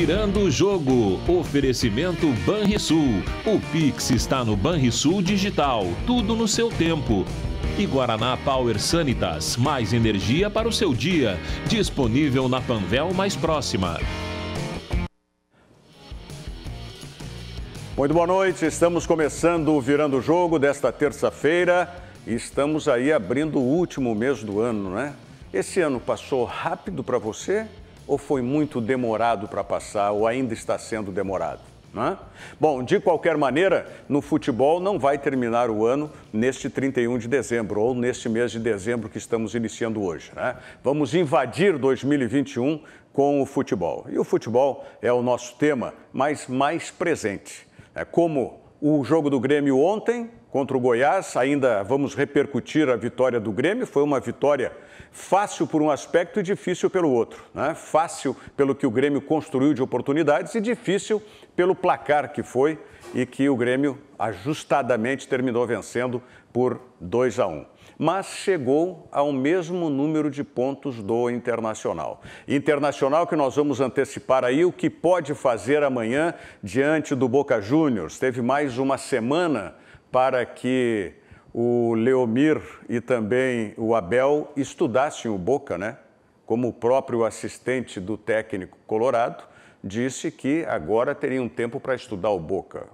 Virando o jogo. Oferecimento Banrisul. O Pix está no Banrisul Digital. Tudo no seu tempo. E Guaraná Power Sanitas. Mais energia para o seu dia. Disponível na Panvel mais próxima. Muito boa noite. Estamos começando o Virando o Jogo desta terça-feira. Estamos aí abrindo o último mês do ano, né? Esse ano passou rápido para você? Ou foi muito demorado para passar, ou ainda está sendo demorado? Né? Bom, de qualquer maneira, no futebol não vai terminar o ano neste 31 de dezembro, ou neste mês de dezembro que estamos iniciando hoje, né? Vamos invadir 2021 com o futebol. E o futebol é o nosso tema, mas mais presente. É como o jogo do Grêmio ontem contra o Goiás, ainda vamos repercutir a vitória do Grêmio, foi uma vitória fácil por um aspecto e difícil pelo outro, né? Fácil pelo que o Grêmio construiu de oportunidades e difícil pelo placar que foi e que o Grêmio ajustadamente terminou vencendo por 2-1. Mas chegou ao mesmo número de pontos do Internacional. Internacional que nós vamos antecipar aí o que pode fazer amanhã diante do Boca Juniors. Teve mais uma semana para que o Leomir e também o Abel estudassem o Boca, né? Como o próprio assistente do técnico colorado disse que agora teriam tempo para estudar o Boca.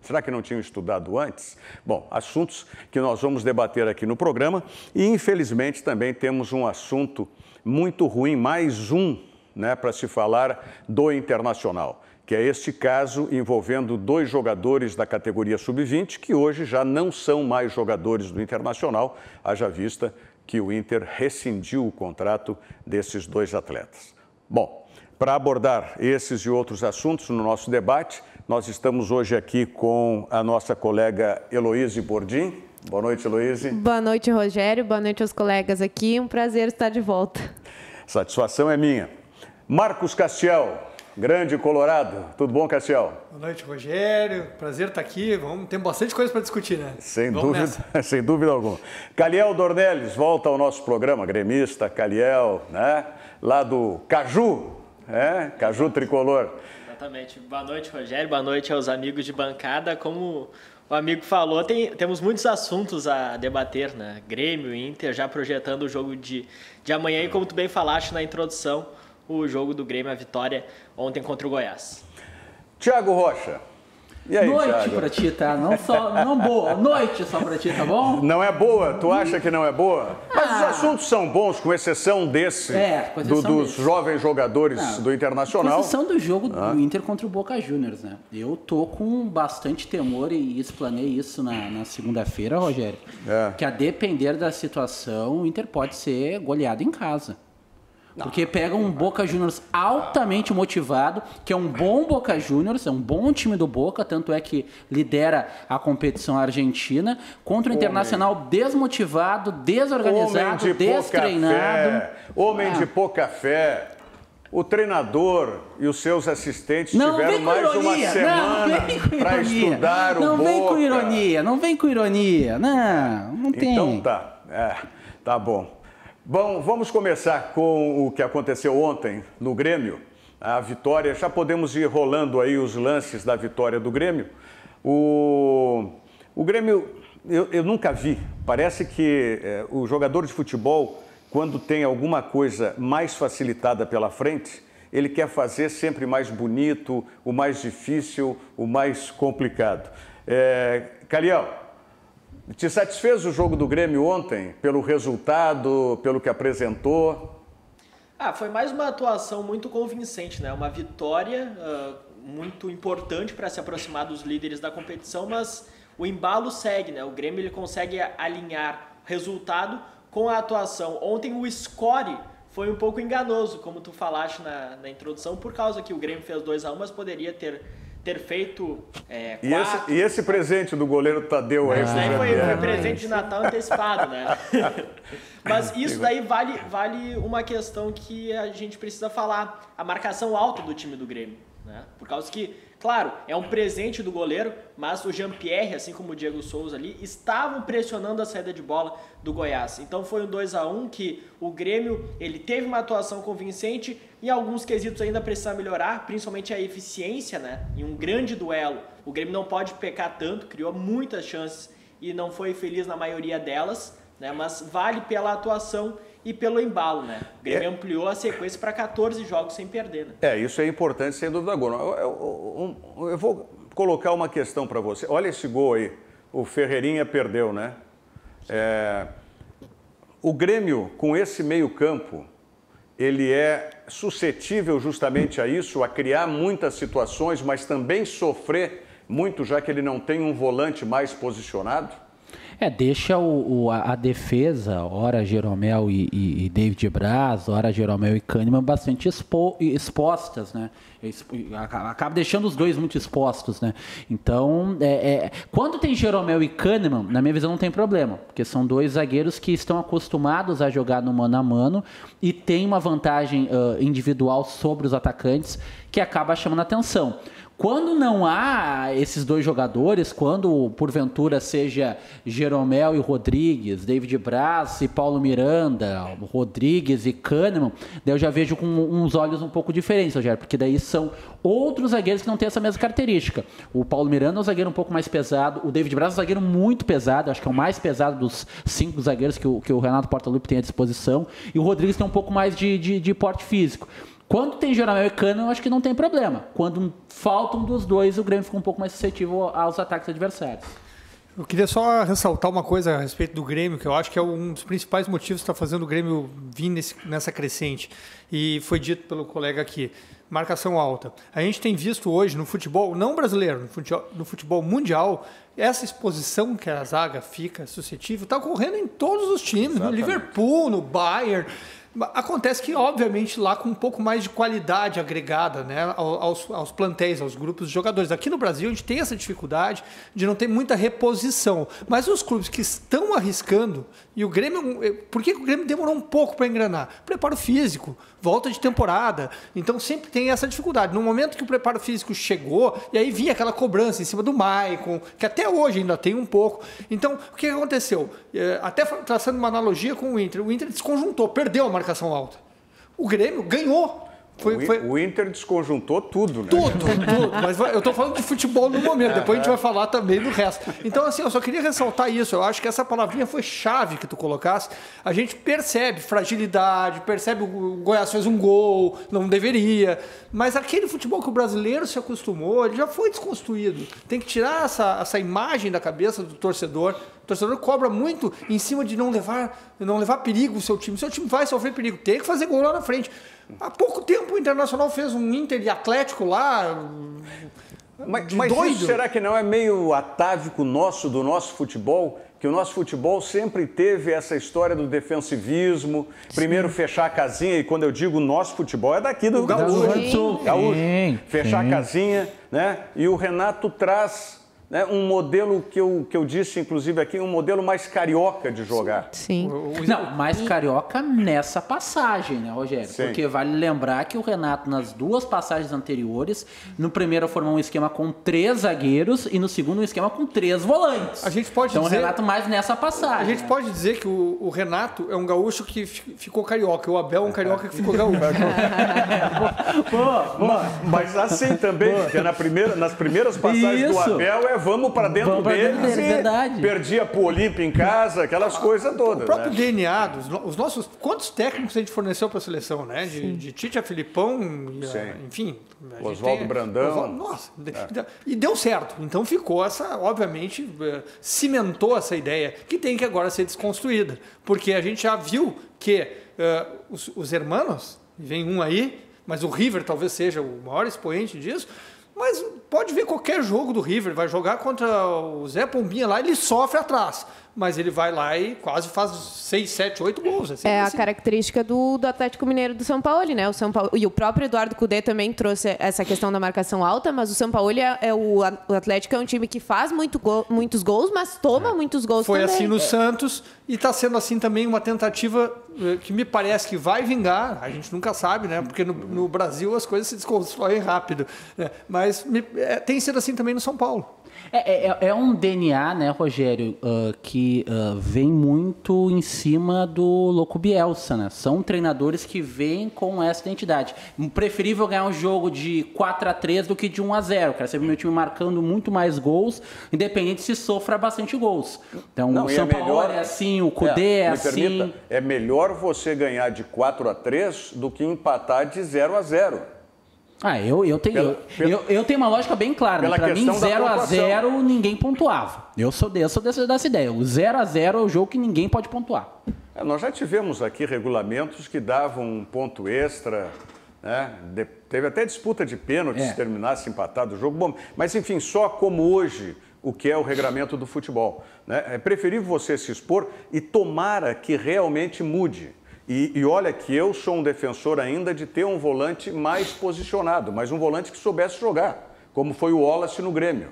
Será que não tinham estudado antes? Bom, assuntos que nós vamos debater aqui no programa e, infelizmente, também temos um assunto muito ruim, mais um, né, para se falar do Internacional, que é este caso envolvendo 2 jogadores da categoria sub-20 que hoje já não são mais jogadores do Internacional, haja vista que o Inter rescindiu o contrato desses 2 atletas. Bom, para abordar esses e outros assuntos no nosso debate, nós estamos hoje aqui com a nossa colega Heloíse Bordim. Boa noite, Heloíse. Boa noite, Rogério. Boa noite aos colegas aqui. Um prazer estar de volta. Satisfação é minha. Marcos Castiel, grande colorado. Tudo bom, Castiel? Boa noite, Rogério. Prazer estar aqui. Tem bastante coisa para discutir, né? Sem dúvida alguma. Caliel Dornelles, volta ao nosso programa, gremista, Caliel, né? Lá do Caju, Caju Tricolor. Exatamente. Boa noite, Rogério. Boa noite aos amigos de bancada. Como o amigo falou, temos muitos assuntos a debater, né? Grêmio, Inter, já projetando o jogo de amanhã. E como tu bem falaste na introdução, o jogo do Grêmio, a vitória ontem contra o Goiás. Thiago Rocha. E aí, noite Thiago? Pra ti, tá? Não boa. Noite só pra ti, tá bom? Não é boa? Tu acha que não é boa? Mas os assuntos são bons, com exceção desse, dos jovens jogadores do Internacional. Com exceção do jogo do Inter contra o Boca Juniors, né? Eu tô com bastante temor e explanei isso na segunda-feira, Rogério. Que a depender da situação, o Inter pode ser goleado em casa. Porque pega um Boca Juniors altamente motivado, que é um bom Boca Juniors, é um bom time do Boca, tanto é que lidera a competição argentina, contra o Internacional desmotivado, desorganizado, destreinado. Homem de pouca fé. O treinador e os seus assistentes tiveram mais uma semana para estudar o Boca. Não vem com ironia, não vem com ironia. Não tem. Então tá bom. Bom, vamos começar com o que aconteceu ontem no Grêmio. A vitória, já podemos ir rolando aí os lances da vitória do Grêmio. O Grêmio, eu nunca vi, parece que o jogador de futebol, quando tem alguma coisa mais facilitada pela frente, ele quer fazer sempre mais bonito, o mais difícil, o mais complicado. Caliel, te satisfez o jogo do Grêmio ontem, pelo resultado, pelo que apresentou? Foi mais uma atuação muito convincente, né? Uma vitória muito importante para se aproximar dos líderes da competição, mas o embalo segue, né? O Grêmio ele consegue alinhar resultado com a atuação. Ontem o score foi um pouco enganoso, como tu falaste na introdução, por causa que o Grêmio fez 2-1, mas poderia ter feito 4. E esse presente do goleiro Tadeu aí? Isso daí foi presente de Natal antecipado, né? Mas isso daí vale uma questão que a gente precisa falar. A marcação alta do time do Grêmio. né? Por causa que, claro, é um presente do goleiro, mas o Jean-Pierre, assim como o Diego Souza ali, estavam pressionando a saída de bola do Goiás. Então foi um 2-1 que o Grêmio ele teve uma atuação convincente, em alguns quesitos ainda precisa melhorar, principalmente a eficiência, né? Em um grande duelo, o Grêmio não pode pecar tanto, criou muitas chances e não foi feliz na maioria delas, né? Mas vale pela atuação e pelo embalo, né? O Grêmio ampliou a sequência para 14 jogos sem perder, né? Isso é importante, sem dúvida alguma. Eu vou colocar uma questão para você. Olha esse gol aí. O Ferreirinha perdeu, né? O Grêmio, com esse meio-campo, ele é suscetível justamente a isso, a criar muitas situações, mas também sofrer muito, já que ele não tem um volante mais posicionado? Deixa a defesa, ora Jeromel e David Braz, ora Jeromel e Kahneman, bastante expostas, né? Acaba deixando os dois muito expostos, né? Então, quando tem Jeromel e Kahneman, na minha visão não tem problema, porque são dois zagueiros que estão acostumados a jogar no mano a mano e tem uma vantagem individual sobre os atacantes que acaba chamando a atenção. Quando não há esses dois jogadores, quando porventura seja Jeromel e Rodrigues, David Braz e Paulo Miranda, Rodrigues e Kahneman, daí eu já vejo com uns olhos um pouco diferentes, Rogério, porque daí são outros zagueiros que não têm essa mesma característica. O Paulo Miranda é um zagueiro um pouco mais pesado, o David Braz é um zagueiro muito pesado, acho que é o mais pesado dos 5 zagueiros que o Renato Portaluppi tem à disposição, e o Rodrigues tem um pouco mais de porte físico. Quando tem Jeromel e Kahneman, eu acho que não tem problema. Quando falta um dos dois, o Grêmio fica um pouco mais suscetível aos ataques adversários. Eu queria só ressaltar uma coisa a respeito do Grêmio, que eu acho que é um dos principais motivos que está fazendo o Grêmio vir nessa crescente. E foi dito pelo colega aqui, marcação alta. A gente tem visto hoje no futebol, não brasileiro, no futebol mundial, essa exposição que a zaga fica suscetível está ocorrendo em todos os times, exatamente. No Liverpool, no Bayern. Acontece que, obviamente, lá com um pouco mais de qualidade agregada, né, aos plantéis, aos grupos de jogadores. Aqui no Brasil, a gente tem essa dificuldade de não ter muita reposição. Mas os clubes que estão arriscando, e o Grêmio... Por que o Grêmio demorou um pouco para engrenar? Preparo físico, volta de temporada. Então, sempre tem essa dificuldade. No momento que o preparo físico chegou, e aí vinha aquela cobrança em cima do Maicon, que até hoje ainda tem um pouco. Então, o que aconteceu? Até traçando uma analogia com o Inter desconjuntou, perdeu a marcação alta. O Grêmio ganhou. O Inter desconjuntou tudo, né? Tudo. Mas eu estou falando de futebol no momento, depois a gente vai falar também do resto. Então, assim, eu só queria ressaltar isso. Eu acho que essa palavrinha foi chave que tu colocasse. A gente percebe fragilidade, percebe o Goiás fez um gol, não deveria. Mas aquele futebol que o brasileiro se acostumou, ele já foi desconstruído. Tem que tirar essa imagem da cabeça do torcedor. O torcedor cobra muito em cima de não levar perigo o seu time. O seu time vai sofrer perigo. Tem que fazer gol lá na frente. Há pouco tempo o Internacional fez um Inter e Atlético lá. Mas isso será que não é meio atávico do nosso futebol? Que o nosso futebol sempre teve essa história do defensivismo, primeiro fechar a casinha, e quando eu digo nosso futebol, é daqui do Gaúcho. Fechar a casinha, né? E o Renato traz... um modelo que eu disse, inclusive, aqui, um modelo mais carioca de jogar. Sim. Não, mais carioca nessa passagem, né, Rogério? Sim. Porque vale lembrar que o Renato, nas duas passagens anteriores, no primeiro formou um esquema com 3 zagueiros e no segundo um esquema com 3 volantes. A gente pode então dizer, o Renato mais nessa passagem. A gente pode dizer que o Renato é um gaúcho que ficou carioca, o Abel é um carioca que ficou gaúcho. Mas assim também, porque nas primeiras passagens do Abel vamos para dentro deles e verdade. Perdia pro Olímpio em casa, aquelas coisas todas. O próprio DNA, os nossos... Quantos técnicos a gente forneceu para a seleção, né? De Tite a Filipão, enfim... Oswaldo Brandão. Nossa, e deu certo. Então ficou obviamente, cimentou essa ideia que tem que agora ser desconstruída. Porque a gente já viu que os hermanos, vem um aí, mas o River talvez seja o maior expoente disso, mas pode ver qualquer jogo do River, vai jogar contra o Zé Pombinha lá, ele sofre atrás, mas ele vai lá e quase faz 6, 7, 8 gols. Assim. A característica do Atlético Mineiro do São Paulo, né? E o próprio Eduardo Cudê também trouxe essa questão da marcação alta, mas o São Paulo, o Atlético é um time que faz muitos gols, mas toma muitos gols também. Foi assim no Santos e está sendo assim também uma tentativa que me parece que vai vingar, a gente nunca sabe, né? Porque no Brasil as coisas se desconstroem rápido, né? Mas tem sido assim também no São Paulo. É um DNA, né, Rogério, que vem muito em cima do Louco Bielsa, né? São treinadores que vêm com essa identidade. Preferível ganhar um jogo de 4-3 do que de 1-0. Quero saber meu time marcando muito mais gols, independente se sofra bastante gols. Então, o São Paulo é assim, o Cudê é assim. Permita, é melhor você ganhar de 4-3 do que empatar de 0-0. Eu tenho uma lógica bem clara. Né? Para mim, 0-0 ninguém pontuava. Eu sou dessa ideia. O 0-0 é o jogo que ninguém pode pontuar. Nós já tivemos aqui regulamentos que davam um ponto extra, né? Teve até disputa de pênaltis se terminasse empatado o jogo. Bom, mas enfim, só como hoje o que é o regramento do futebol. Né? É preferível você se expor e tomara que realmente mude. E olha que eu sou um defensor ainda de ter um volante mais posicionado, mas um volante que soubesse jogar, como foi o Wallace no Grêmio.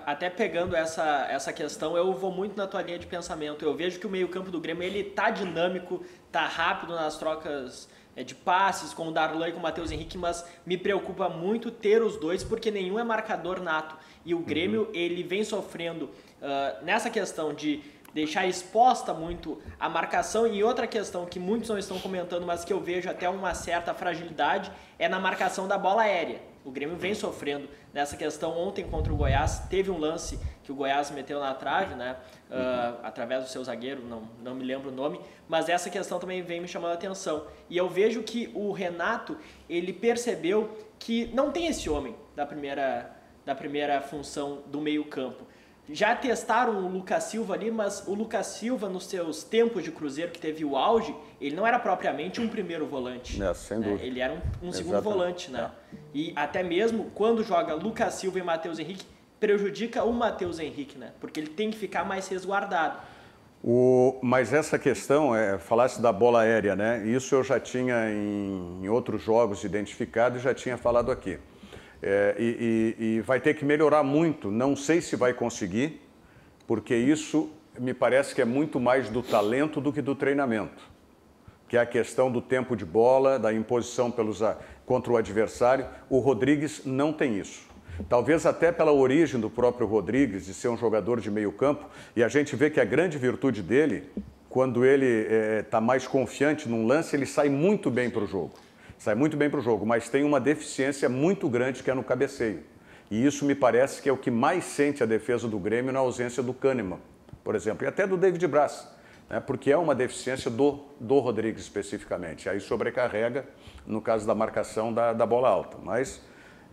Até pegando essa questão, eu vou muito na tua linha de pensamento. Eu vejo que o meio-campo do Grêmio ele tá dinâmico, tá rápido nas trocas de passes com o Darlan e com o Matheus Henrique, mas me preocupa muito ter os dois porque nenhum é marcador nato. E o Grêmio ele vem sofrendo nessa questão de deixar exposta muito a marcação, e outra questão que muitos não estão comentando, mas que eu vejo até uma certa fragilidade, é na marcação da bola aérea. O Grêmio vem sofrendo nessa questão. Ontem contra o Goiás, teve um lance que o Goiás meteu na trave, né? Através do seu zagueiro, não me lembro o nome, mas essa questão também vem me chamando a atenção. E eu vejo que o Renato, ele percebeu que não tem esse homem da primeira função do meio campo. Já testaram o Lucas Silva ali, mas o Lucas Silva, nos seus tempos de Cruzeiro, que teve o auge, ele não era propriamente um primeiro volante. Sem dúvida. Ele era um segundo volante, né? E até mesmo quando joga Lucas Silva e Matheus Henrique, prejudica o Matheus Henrique, né? Porque ele tem que ficar mais resguardado. Mas essa questão, falasse da bola aérea, né? Isso eu já tinha em outros jogos identificado e já tinha falado aqui. E vai ter que melhorar muito, não sei se vai conseguir, porque isso me parece que é muito mais do talento do que do treinamento, que é a questão do tempo de bola, da imposição contra o adversário. O Rodrigues não tem isso. Talvez até pela origem do próprio Rodrigues, de ser um jogador de meio campo, e a gente vê que a grande virtude dele, quando ele está mais confiante num lance, ele sai muito bem para o jogo. Sai muito bem para o jogo, mas tem uma deficiência muito grande que é no cabeceio. E isso me parece que é o que mais sente a defesa do Grêmio na ausência do Kahneman, por exemplo, e até do David Braz, né? Porque é uma deficiência do Rodrigues especificamente. Aí sobrecarrega no caso da marcação da bola alta. Mas,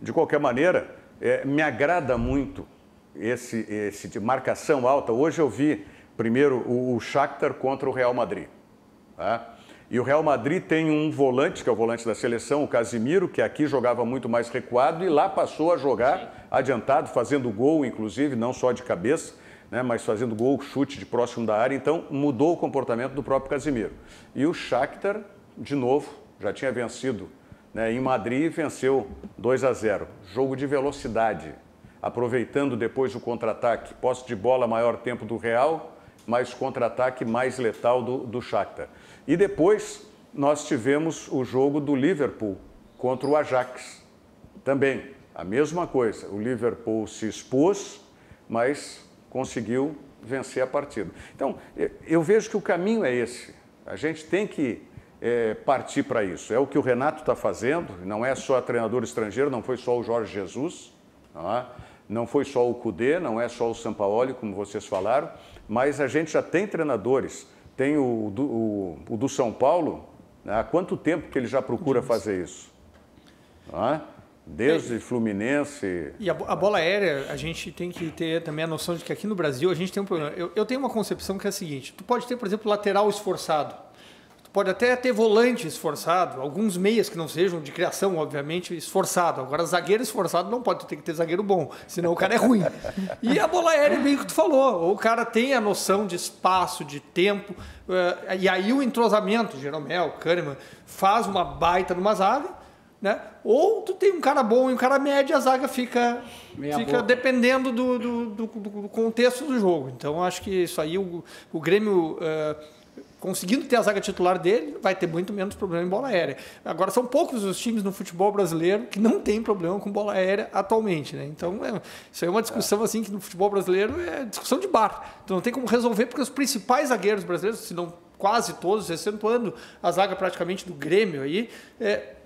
de qualquer maneira, me agrada muito esse de marcação alta. Hoje eu vi primeiro o Shakhtar contra o Real Madrid, tá? E o Real Madrid tem um volante, que é o volante da seleção, o Casimiro, que aqui jogava muito mais recuado e lá passou a jogar adiantado, fazendo gol, inclusive, não só de cabeça, né, mas fazendo gol, chute de próximo da área. Então, mudou o comportamento do próprio Casimiro. E o Shakhtar, de novo, já tinha vencido, né, em Madrid e venceu 2-0. Jogo de velocidade, aproveitando depois o contra-ataque, posse de bola, maior tempo do Real, mas contra-ataque mais letal do Shakhtar. E depois nós tivemos o jogo do Liverpool contra o Ajax. Também a mesma coisa. O Liverpool se expôs, mas conseguiu vencer a partida. Então, eu vejo que o caminho é esse. A gente tem que partir para isso. É o que o Renato está fazendo. Não é só treinador estrangeiro, não foi só o Jorge Jesus, não foi só o Cudê, não é só o Sampaoli, como vocês falaram, mas a gente já tem treinadores. Tem o do São Paulo, né? Há quanto tempo que ele já procura fazer isso? Desde Fluminense... E a bola aérea, a gente tem que ter também a noção de que aqui no Brasil a gente tem um problema. Eu tenho uma concepção que é a seguinte: tu pode ter, por exemplo, lateral esforçado. Tu pode até ter volante esforçado, alguns meias que não sejam de criação, obviamente, esforçado. Agora, zagueiro esforçado não pode, tu tem que ter zagueiro bom, senão o cara é ruim. E a bola aérea é bem o que tu falou. Ou o cara tem a noção de espaço, de tempo, e aí o entrosamento, Jeromel, Kahneman, faz uma baita numa zaga, né? Ou tu tem um cara bom e um cara médio, a zaga fica dependendo do contexto do jogo. Então, acho que isso aí o Grêmio... conseguindo ter a zaga titular dele, vai ter muito menos problema em bola aérea. Agora, são poucos os times no futebol brasileiro que não tem problema com bola aérea atualmente, né? Então, isso é uma discussão assim que no futebol brasileiro é discussão de bar. Então, não tem como resolver, porque os principais zagueiros brasileiros, se não quase todos, excetuando a zaga praticamente do Grêmio aí,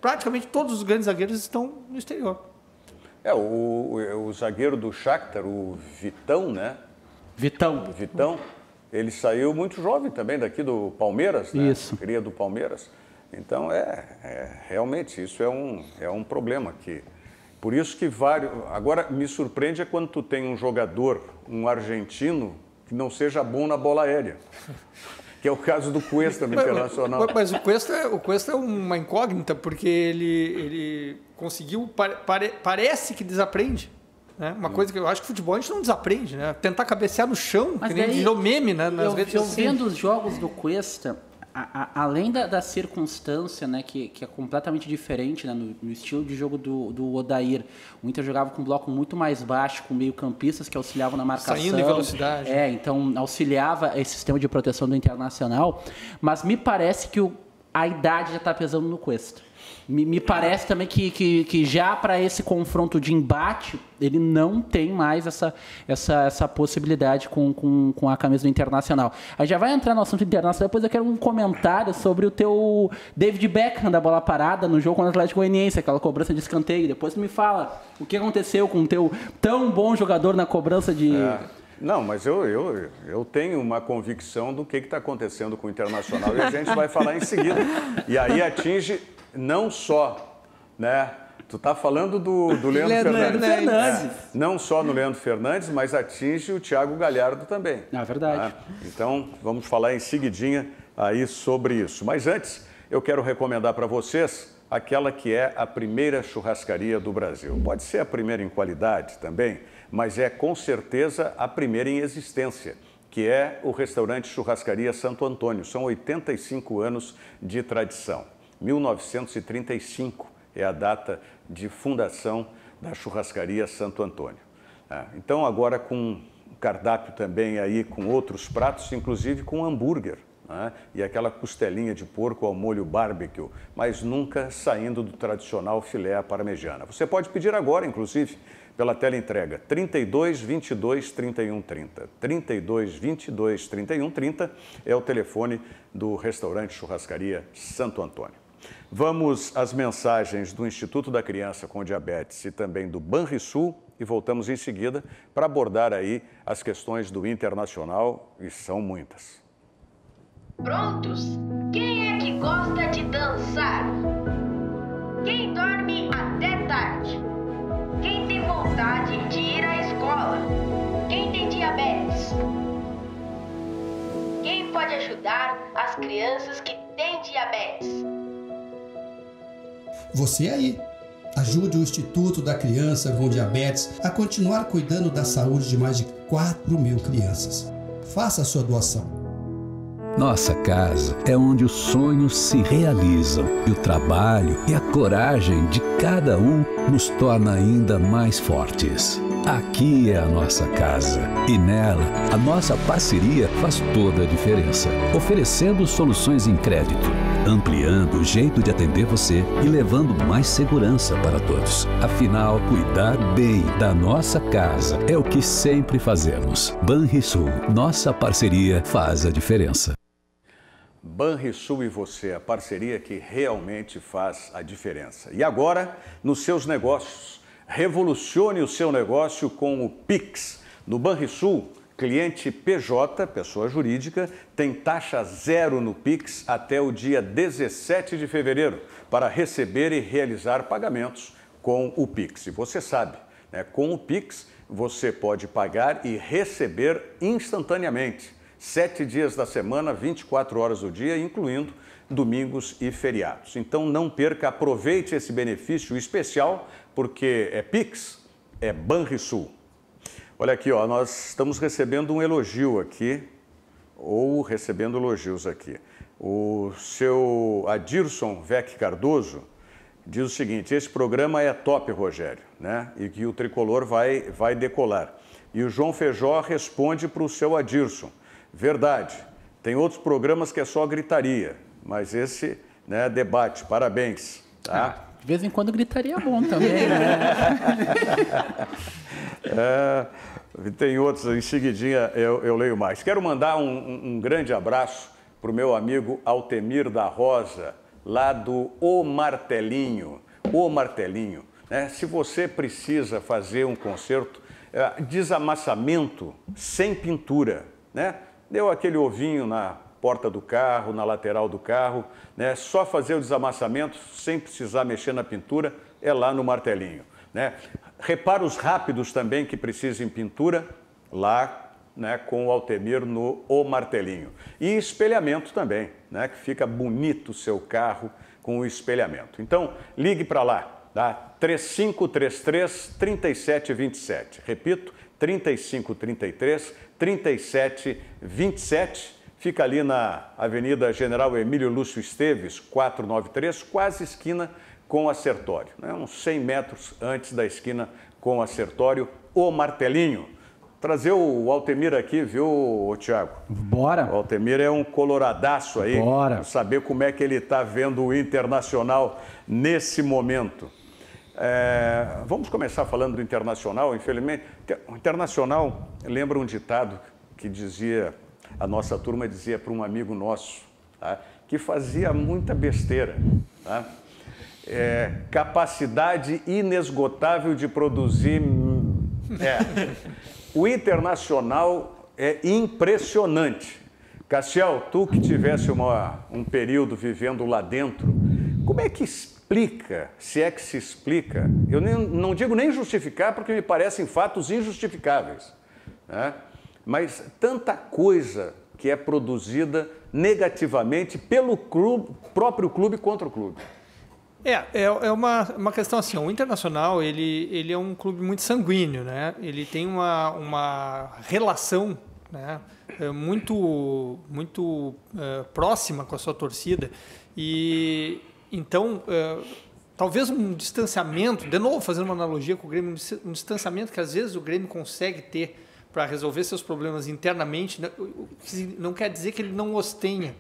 praticamente todos os grandes zagueiros estão no exterior. O zagueiro do Shakhtar, o Vitão, né? Vitão, ele saiu muito jovem também daqui do Palmeiras, né? Isso. Cria do Palmeiras. Então, realmente, isso é um problema aqui. Por isso que Agora, me surpreende quando tu tem um jogador, um argentino, que não seja bom na bola aérea. Que é o caso do Cuesta no Internacional. Mas o Cuesta é uma incógnita, porque ele conseguiu, parece que desaprende. Né? Uma coisa que eu acho que futebol a gente não desaprende, né? Tentar cabecear no chão, mas que nem virou meme, né? Nas redes eu vendo os jogos do Cuesta, além da circunstância, né, que é completamente diferente, né, no estilo de jogo do Odair. O Inter jogava com um bloco muito mais baixo, com meio-campistas que auxiliavam na marcação. Saindo em velocidade. Então auxiliava esse sistema de proteção do Internacional. Mas me parece que a idade já está pesando no Cuesta. Me parece também que já para esse confronto de embate, ele não tem mais essa possibilidade com a camisa do Internacional. A gente já vai entrar no assunto internacional, depois eu quero um comentário sobre o teu David Beckham da bola parada no jogo contra o Atlético Goianiense, aquela cobrança de escanteio. Depois tu me fala o que aconteceu com o teu tão bom jogador na cobrança de... Não, mas eu tenho uma convicção do que está acontecendo com o Internacional e a gente vai falar em seguida. E aí atinge não só, né? Tu está falando do Leandro Fernandes. Não só no Leandro Fernandes, mas atinge o Thiago Galhardo também. É verdade. Então, vamos falar em seguidinha aí sobre isso. Mas antes, eu quero recomendar para vocês aquela que é a primeira churrascaria do Brasil. Pode ser a primeira em qualidade também, mas é com certeza a primeira em existência, que é o restaurante Churrascaria Santo Antônio. São 85 anos de tradição. 1935 é a data de fundação da Churrascaria Santo Antônio. Então, agora com um cardápio também aí com outros pratos, inclusive com hambúrguer, né? E aquela costelinha de porco ao molho barbecue, mas nunca saindo do tradicional filé à parmegiana. Você pode pedir agora, inclusive, pela teleentrega 32 22 31 30. 32 22 31 30 é o telefone do restaurante Churrascaria Santo Antônio. Vamos às mensagens do Instituto da Criança com Diabetes e também do Banrisul e voltamos em seguida para abordar aí as questões do Internacional, e são muitas. Prontos? Quem é que gosta de dançar? Quem dorme até tarde? Quem tem vontade de ir à escola? Quem tem diabetes? Quem pode ajudar as crianças que têm diabetes? Você aí, ajude o Instituto da Criança com Diabetes a continuar cuidando da saúde de mais de 4.000 crianças. Faça a sua doação. Nossa casa é onde os sonhos se realizam e o trabalho e a coragem de cada um nos torna ainda mais fortes. Aqui é a nossa casa e nela a nossa parceria faz toda a diferença, oferecendo soluções em crédito, ampliando o jeito de atender você e levando mais segurança para todos. Afinal, cuidar bem da nossa casa é o que sempre fazemos. Banrisul, nossa parceria faz a diferença. Banrisul e você, a parceria que realmente faz a diferença. E agora, nos seus negócios, revolucione o seu negócio com o Pix. No Banrisul, cliente PJ, pessoa jurídica, tem taxa zero no Pix até o dia 17 de fevereiro para receber e realizar pagamentos com o Pix. E você sabe, né, com o Pix você pode pagar e receber instantaneamente. 7 dias da semana, 24 horas do dia, incluindo domingos e feriados. Então não perca, aproveite esse benefício especial, porque é Pix, é Banrisul. Olha aqui, ó, nós estamos recebendo um elogio aqui, ou recebendo elogios aqui. O seu Adirson Vec Cardoso diz o seguinte: esse programa é top, Rogério, né? E que o tricolor vai decolar. E o João Feijó responde para o seu Adirson: verdade, Tem outros programas que é só gritaria, mas esse, né, debate. Parabéns. Tá? De vez em quando gritaria é bom também, né? Tem outros, em seguidinha eu leio mais. Quero mandar um grande abraço para o meu amigo Altemir da Rosa, lá do O Martelinho. O Martelinho. Né? Se você precisa fazer um concerto, desamassamento sem pintura, né? Deu aquele ovinho na porta do carro, na lateral do carro, né? Só fazer o desamassamento sem precisar mexer na pintura, é lá no Martelinho, né? Reparos rápidos também que precisem pintura, lá, né, com o Altemir no O Martelinho. E espelhamento também, né, que fica bonito o seu carro com o espelhamento. Então, ligue para lá. Tá? 3533-3727. Repito, 3533-3727. Fica ali na Avenida General Emílio Lúcio Esteves, 493, quase esquina com o Sertório. Né? Uns 100 metros antes da esquina com o Sertório, O Martelinho. Trazer o Altemir aqui, viu, Thiago? Bora! O Altemir é um coloradaço aí. Bora! Saber como é que ele está vendo o Internacional nesse momento. Vamos começar falando do Internacional, infelizmente. O Internacional lembra um ditado que dizia, a nossa turma dizia para um amigo nosso, tá? Que fazia muita besteira. Tá? Capacidade inesgotável de produzir... O Internacional é impressionante. Cassiel, tu que tivesse um período vivendo lá dentro, como é que explica, se é que se explica, eu não digo nem justificar, porque me parecem fatos injustificáveis, né? Mas tanta coisa que é produzida negativamente pelo próprio clube contra o clube. É uma questão assim, o Internacional ele é um clube muito sanguíneo, né? Ele tem uma relação, né, muito próxima com a sua torcida e então talvez um distanciamento, de novo fazendo uma analogia com o Grêmio, um distanciamento que às vezes o Grêmio consegue ter para resolver seus problemas internamente, não quer dizer que ele não os tenha.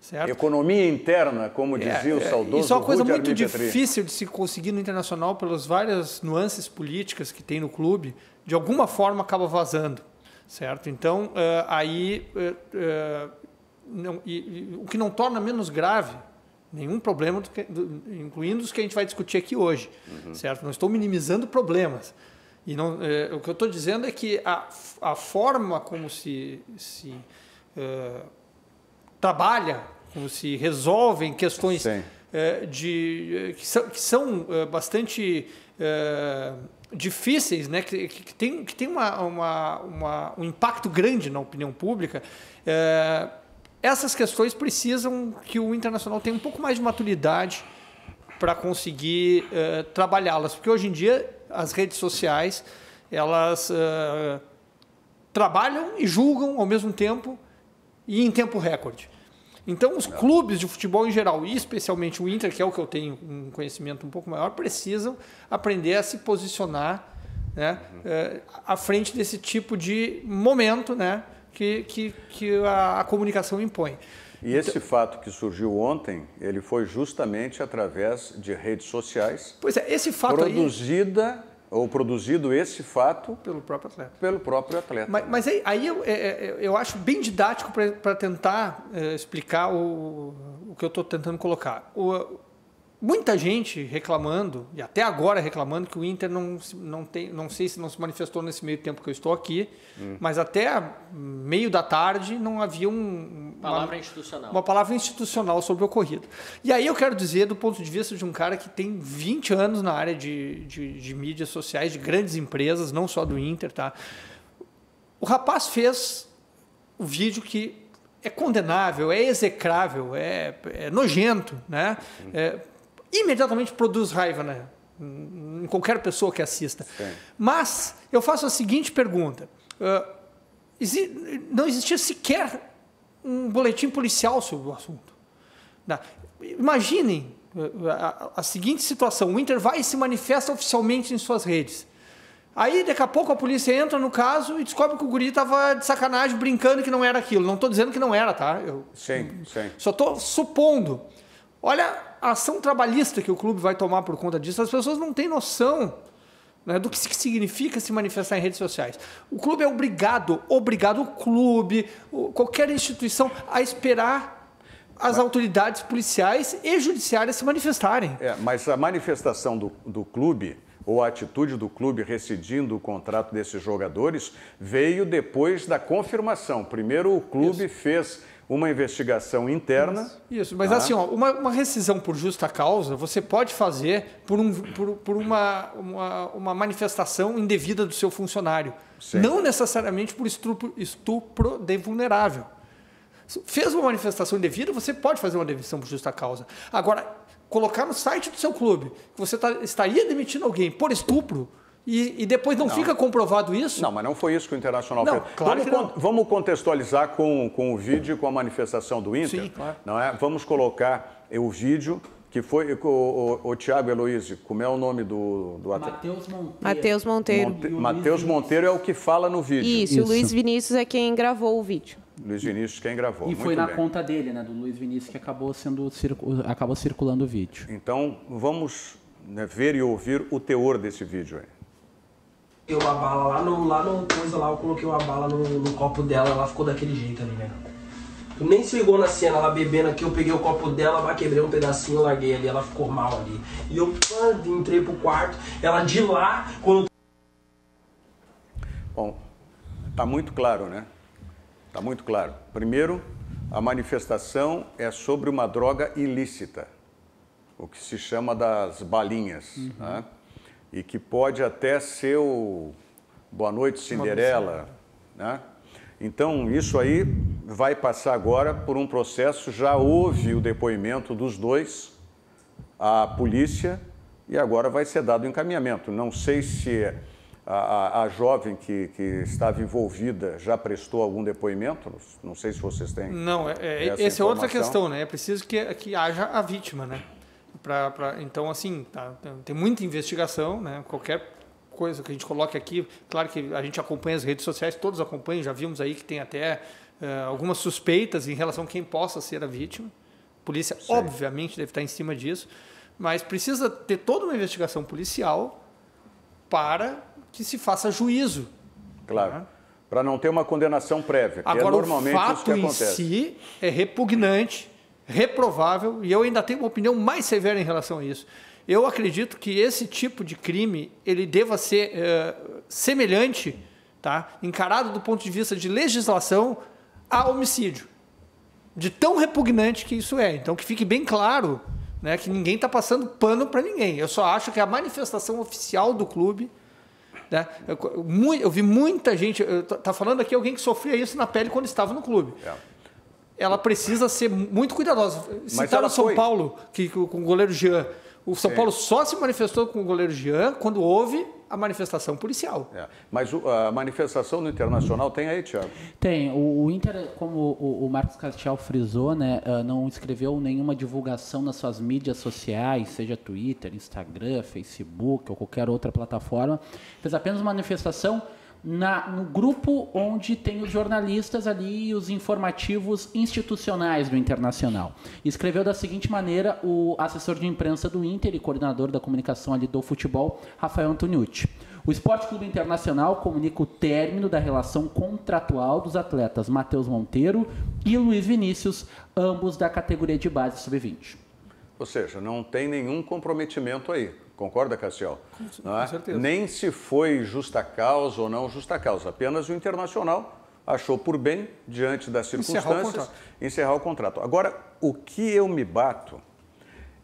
Certo? Economia interna, como dizia o saudoso isso é uma coisa Rudy muito Armini Petri. difícil de se conseguir no Internacional pelas várias nuances políticas que tem no clube. De alguma forma acaba vazando, certo? Então, o que não torna menos grave nenhum problema, incluindo os que a gente vai discutir aqui hoje, certo? Não estou minimizando problemas. E o que eu estou dizendo é que a forma como se trabalha, como se resolvem questões que são bastante difíceis, né? que tem um impacto grande na opinião pública, essas questões precisam que o Internacional tenha um pouco mais de maturidade para conseguir trabalhá-las, porque hoje em dia as redes sociais elas trabalham e julgam ao mesmo tempo e em tempo recorde. Então, os clubes de futebol em geral, e especialmente o Inter, que é o que eu tenho um conhecimento um pouco maior, precisam aprender a se posicionar, né, à frente desse tipo de momento, né, que a comunicação impõe. E esse fato que surgiu ontem, ele foi justamente através de redes sociais. Pois é, esse fato produzido esse fato pelo próprio atleta. Pelo próprio atleta. Mas aí eu acho bem didático para tentar explicar o que eu estou tentando colocar. Muita gente reclamando, e até agora reclamando, que o Inter não sei se não se manifestou nesse meio tempo que eu estou aqui, mas até meio da tarde não havia uma palavra institucional sobre o ocorrido. E aí eu quero dizer, do ponto de vista de um cara que tem 20 anos na área de mídias sociais, de grandes empresas, não só do Inter, tá? O rapaz fez o vídeo que é condenável, é execrável, é nojento, né? Imediatamente produz raiva, né, em qualquer pessoa que assista. Sim. Mas eu faço a seguinte pergunta. Não existia sequer um boletim policial sobre o assunto. Imaginem a seguinte situação. O Inter vai e se manifesta oficialmente em suas redes. Aí, daqui a pouco, a polícia entra no caso e descobre que o guri estava de sacanagem, brincando que não era aquilo. Não estou dizendo que não era, tá? Sim. Só estou supondo. Olha a ação trabalhista que o clube vai tomar por conta disso. As pessoas não têm noção, né, do que significa se manifestar em redes sociais. O clube é obrigado, o clube, qualquer instituição, a esperar as autoridades policiais e judiciárias se manifestarem. Mas a manifestação do clube, ou a atitude do clube rescindindo o contrato desses jogadores, veio depois da confirmação. Primeiro o clube fez uma investigação interna. Isso, mas assim, ó, uma rescisão por justa causa, você pode fazer por uma manifestação indevida do seu funcionário. Sim. Não necessariamente por estupro de vulnerável. Fez uma manifestação indevida, você pode fazer uma demissão por justa causa. Agora, colocar no site do seu clube que você estaria demitindo alguém por estupro e depois não fica comprovado isso? Não, mas não foi isso que o Internacional fez. Claro vamos contextualizar com o vídeo e com a manifestação do Inter. Sim, claro. Não é? Vamos colocar o vídeo que foi o Thiago Eloísio, como é o nome do atleta? Matheus Monteiro. Matheus Monteiro é o que fala no vídeo. Isso, o Luiz Vinícius é quem gravou o vídeo. Luiz Vinícius quem gravou. E foi na conta dele, né, do Luiz Vinícius, que acabou circulando o vídeo. Então, vamos ver e ouvir o teor desse vídeo aí. Eu a bala lá no coisa lá, eu coloquei uma bala no copo dela, ela ficou daquele jeito ali, né? Tu nem se ligou na cena, ela bebendo aqui, eu peguei o copo dela, quebrei um pedacinho, larguei ali, ela ficou mal ali. E eu entrei pro quarto, ela de lá, quando... Bom, tá muito claro, né? Tá muito claro. Primeiro, a manifestação é sobre uma droga ilícita, o que se chama das balinhas, né? E que pode até ser o Boa Noite Cinderela, né? Então, isso aí vai passar agora por um processo, já houve o depoimento dos dois, à polícia, e agora vai ser dado encaminhamento. Não sei se a jovem que estava envolvida já prestou algum depoimento, não sei se vocês têm. Não, essa é outra questão, né? É preciso que haja a vítima, né? Então, assim, tem muita investigação, né? Qualquer coisa que a gente coloque aqui, claro que a gente acompanha as redes sociais, todos acompanham, já vimos aí que tem até algumas suspeitas em relação a quem possa ser a vítima. A polícia, obviamente, deve estar em cima disso, mas precisa ter toda uma investigação policial para que se faça juízo. Claro, né? Para não ter uma condenação prévia, que agora, normalmente o fato isso que acontece. em si é repugnante, reprovável, e eu ainda tenho uma opinião mais severa em relação a isso. Eu acredito que esse tipo de crime ele deva ser semelhante, tá? Encarado do ponto de vista de legislação, a homicídio. De tão repugnante que isso é. Então, que fique bem claro, né, que ninguém está passando pano para ninguém. Eu só acho que a manifestação oficial do clube... Né, eu vi muita gente... Está falando aqui alguém que sofria isso na pele quando estava no clube. Ela precisa ser muito cuidadosa. Citaram o São Paulo, com o goleiro Jean. O São Paulo só se manifestou com o goleiro Jean quando houve a manifestação policial. Mas a manifestação do Internacional tem aí, Thiago? Tem. O Inter, como o Marcos Castiel frisou, né, não escreveu nenhuma divulgação nas suas mídias sociais, seja Twitter, Instagram, Facebook ou qualquer outra plataforma. Fez apenas uma manifestação no grupo onde tem os jornalistas ali e os informativos institucionais do Internacional. Escreveu da seguinte maneira o assessor de imprensa do Inter e coordenador da comunicação ali do futebol, Rafael Antoniucci. O Esporte Clube Internacional comunica o término da relação contratual dos atletas Matheus Monteiro e Luiz Vinícius, ambos da categoria de base sub-20. Ou seja, não tem nenhum comprometimento aí. Concorda, Castiel? Com certeza. Nem se foi justa causa ou não justa causa. Apenas o Internacional achou por bem, diante das circunstâncias, encerrar o contrato. Agora, o que eu me bato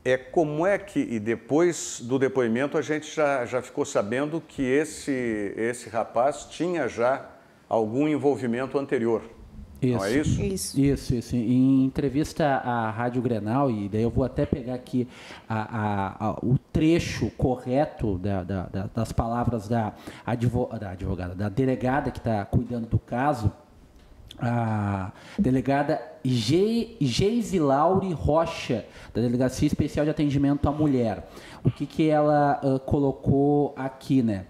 é como é que, e depois do depoimento, a gente já ficou sabendo que esse rapaz tinha já algum envolvimento anterior. Isso. Não é isso? Isso. Em entrevista à Rádio Grenal, e daí eu vou até pegar aqui o trecho correto das palavras da advogada, da delegada que está cuidando do caso, a delegada Geise Laure Rocha, da Delegacia Especial de Atendimento à Mulher. O que ela colocou aqui, né?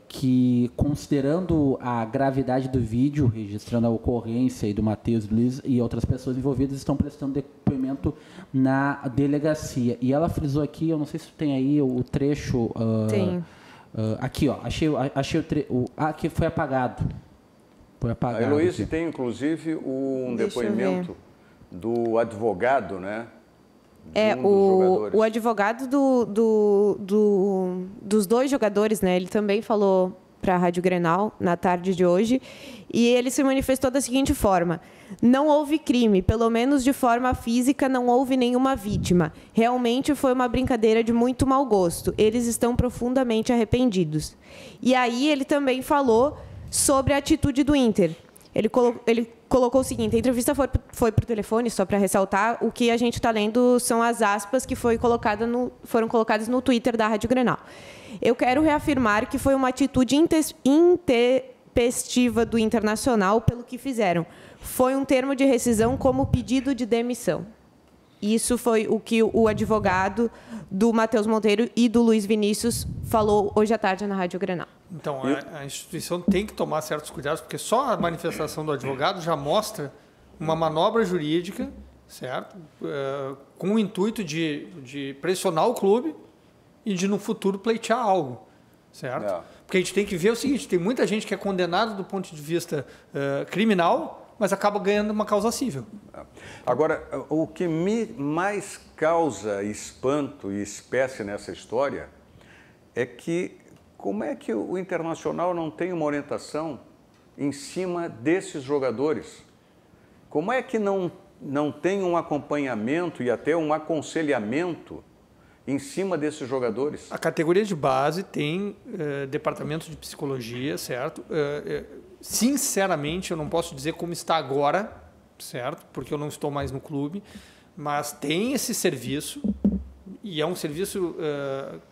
que, considerando a gravidade do vídeo, registrando a ocorrência e do Matheus Luiz e outras pessoas envolvidas, estão prestando depoimento na delegacia. E ela frisou aqui, eu não sei se tem aí o trecho... Tem. Aqui, ó, achei o trecho... que foi apagado. Foi apagado. A Heloísa tem, inclusive, um depoimento do advogado, né? O advogado dos dois jogadores, né? Ele também falou para a Rádio Grenal na tarde de hoje e ele se manifestou da seguinte forma: não houve crime, pelo menos de forma física não houve nenhuma vítima. Realmente foi uma brincadeira de muito mau gosto. Eles estão profundamente arrependidos. E aí ele também falou sobre a atitude do Inter. Ele colocou o seguinte: a entrevista foi por telefone, só para ressaltar. O que a gente está lendo são as aspas que foram colocadas no Twitter da Rádio Grenal. Eu quero reafirmar que foi uma atitude intempestiva do Internacional pelo que fizeram. Foi um termo de rescisão como pedido de demissão. Isso foi o que o advogado do Matheus Monteiro e do Luiz Vinícius falou hoje à tarde na Rádio Grenal. Então, a instituição tem que tomar certos cuidados, porque só a manifestação do advogado já mostra uma manobra jurídica, certo? Com o intuito de pressionar o clube e de, no futuro, pleitear algo, certo? Porque a gente tem que ver o seguinte: tem muita gente que é condenada do ponto de vista criminal, mas acaba ganhando uma causa cível. Agora, o que me mais causa espanto e espécie nessa história é que como é que o Internacional não tem uma orientação em cima desses jogadores? Como é que não tem um acompanhamento e até um aconselhamento em cima desses jogadores? A categoria de base tem departamento de psicologia, certo? Sinceramente, eu não posso dizer como está agora, certo? Porque eu não estou mais no clube, mas tem esse serviço e é um serviço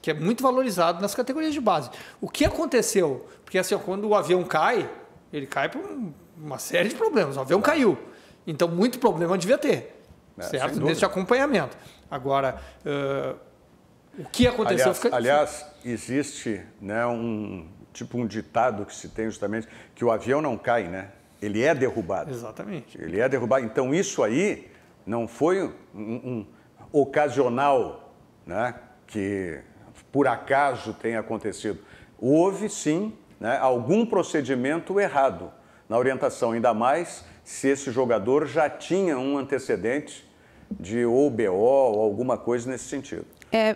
que é muito valorizado nas categorias de base. O que aconteceu? Porque assim, quando o avião cai, ele cai por uma série de problemas. O avião caiu, então muito problema devia ter, certo? Nesse acompanhamento. Agora, o que aconteceu... Aliás, existe, né, um ditado que se tem justamente, que o avião não cai, né? Ele é derrubado. Exatamente. Ele é derrubado. Então, isso aí não foi um ocasional, né, que por acaso tenha acontecido. Houve, sim, né, algum procedimento errado na orientação, ainda mais se esse jogador já tinha um antecedente de ou BO ou alguma coisa nesse sentido.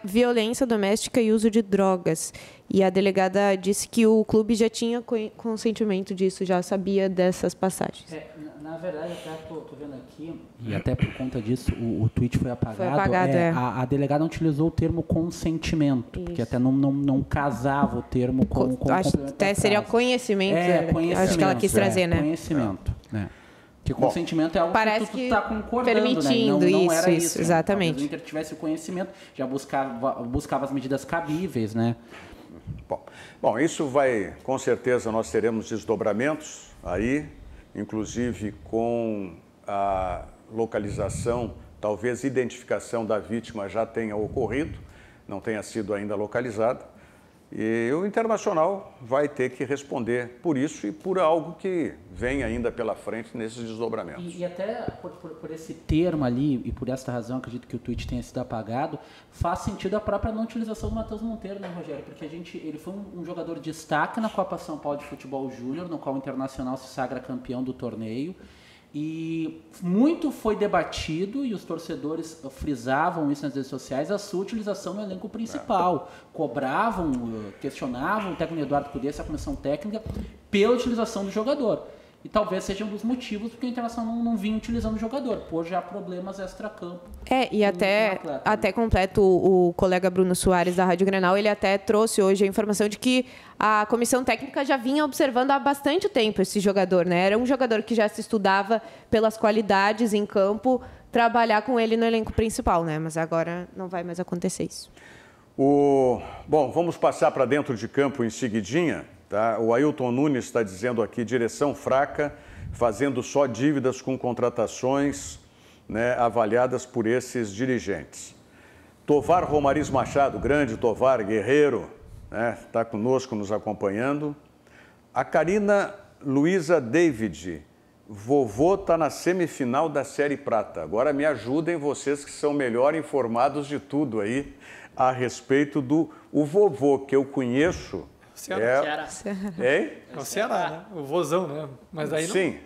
Violência doméstica e uso de drogas. E a delegada disse que o clube já tinha consentimento disso, já sabia dessas passagens. Na verdade, até estou vendo aqui, e até por conta disso o tweet foi apagado. Foi apagado, a delegada utilizou o termo consentimento, isso, porque até não casava o termo com até seria conhecimento. Conhecimento. Acho que ela quis trazer, né? Conhecimento, né? Porque consentimento é algo parece que tu está concordando, permitindo, né? Não isso, era isso, né? exatamente. Talvez o Inter tivesse o conhecimento, já buscava as medidas cabíveis, né? Bom, isso vai, com certeza, nós teremos desdobramentos aí, inclusive com a localização, talvez identificação da vítima já tenha ocorrido, não tenha sido ainda localizada. E o Internacional vai ter que responder por isso e por algo que vem ainda pela frente nesses desdobramentos. E até por esse termo ali, e por essa razão, acredito que o tweet tenha sido apagado, faz sentido a própria não utilização do Matheus Monteiro, né, Rogério? Porque ele foi um jogador de destaque na Copa São Paulo de Futebol Júnior, no qual o Internacional se sagra campeão do torneio. E muito foi debatido, e os torcedores frisavam isso nas redes sociais, a sua utilização no elenco principal. Cobravam, questionavam o técnico Eduardo Cudê, a comissão técnica, pela utilização do jogador. E talvez seja um dos motivos porque o Internacional não vinha utilizando o jogador, por já problemas extra-campo. E até completo, o colega Bruno Soares, da Rádio Grenal, ele até trouxe hoje a informação de que a comissão técnica já vinha observando há bastante tempo esse jogador, né? Era um jogador que já se estudava pelas qualidades em campo, trabalhar com ele no elenco principal, né? Mas agora não vai mais acontecer isso. Bom, vamos passar para dentro de campo em seguidinha. Tá? O Ailton Nunes está dizendo aqui, direção fraca, fazendo só dívidas com contratações, né, avaliadas por esses dirigentes. Tovar Romariz Machado, grande Tovar, guerreiro, né? Está conosco, nos acompanhando. A Karina Luiza David, vovô está na semifinal da Série Prata. Agora me ajudem vocês que são melhor informados de tudo aí a respeito do vovô que eu conheço. Ceará. Hein? É o Ceará, né? O vozão, né? Mas aí não... Sim,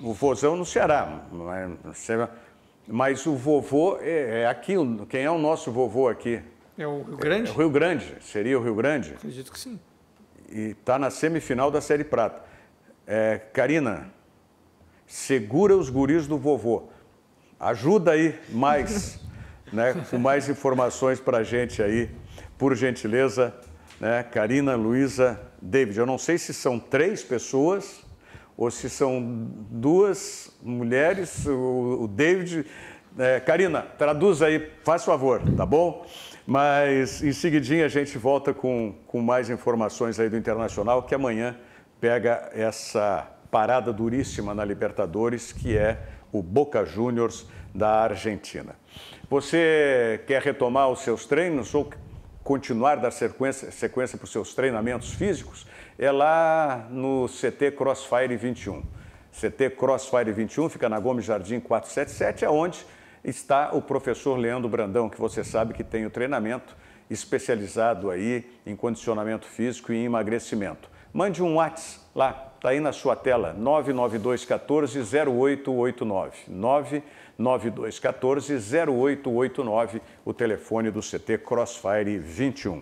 o vozão no Ceará. Mas o vovô é aqui. Quem é o nosso vovô aqui? É o Rio Grande? É o Rio Grande. Seria o Rio Grande? Acredito que sim. E está na semifinal da Série Prata. Karina, segura os guris do vovô. Ajuda aí mais, né, com mais informações para a gente aí, por gentileza, né, Karina Luiza David. Eu não sei se são 3 pessoas ou se são 2 mulheres, o David. Karina, traduz aí, faz favor, tá bom? Mas em seguidinha a gente volta com mais informações aí do Internacional, que amanhã pega essa parada duríssima na Libertadores, que é o Boca Juniors da Argentina. Você quer retomar os seus treinos ou continuar dar sequência para os seus treinamentos físicos? É lá no CT Crossfire 21. CT Crossfire 21 fica na Gomes Jardim 477, aonde está o professor Leandro Brandão, que você sabe que tem o treinamento especializado aí em condicionamento físico e em emagrecimento. Mande um WhatsApp lá, está aí na sua tela, 99214-0889. 99214-0889, o telefone do CT Crossfire 21.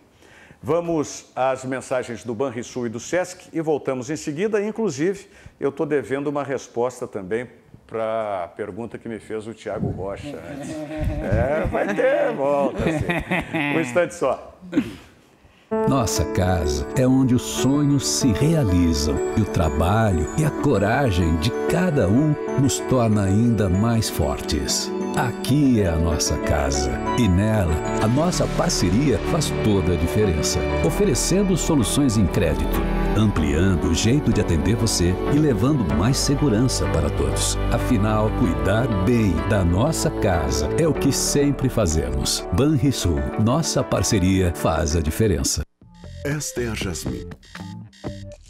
Vamos às mensagens do Banrisul e do Sesc e voltamos em seguida. Inclusive, eu estou devendo uma resposta também para a pergunta que me fez o Thiago Rocha. Vai ter, volta. Assim. Um instante só. Nossa casa é onde os sonhos se realizam e o trabalho e a coragem de cada um nos torna ainda mais fortes. Aqui é a nossa casa e nela a nossa parceria faz toda a diferença, oferecendo soluções em crédito, ampliando o jeito de atender você e levando mais segurança para todos. Afinal, cuidar bem da nossa casa é o que sempre fazemos. Banrisul, nossa parceria faz a diferença. Esta é a Jasmine.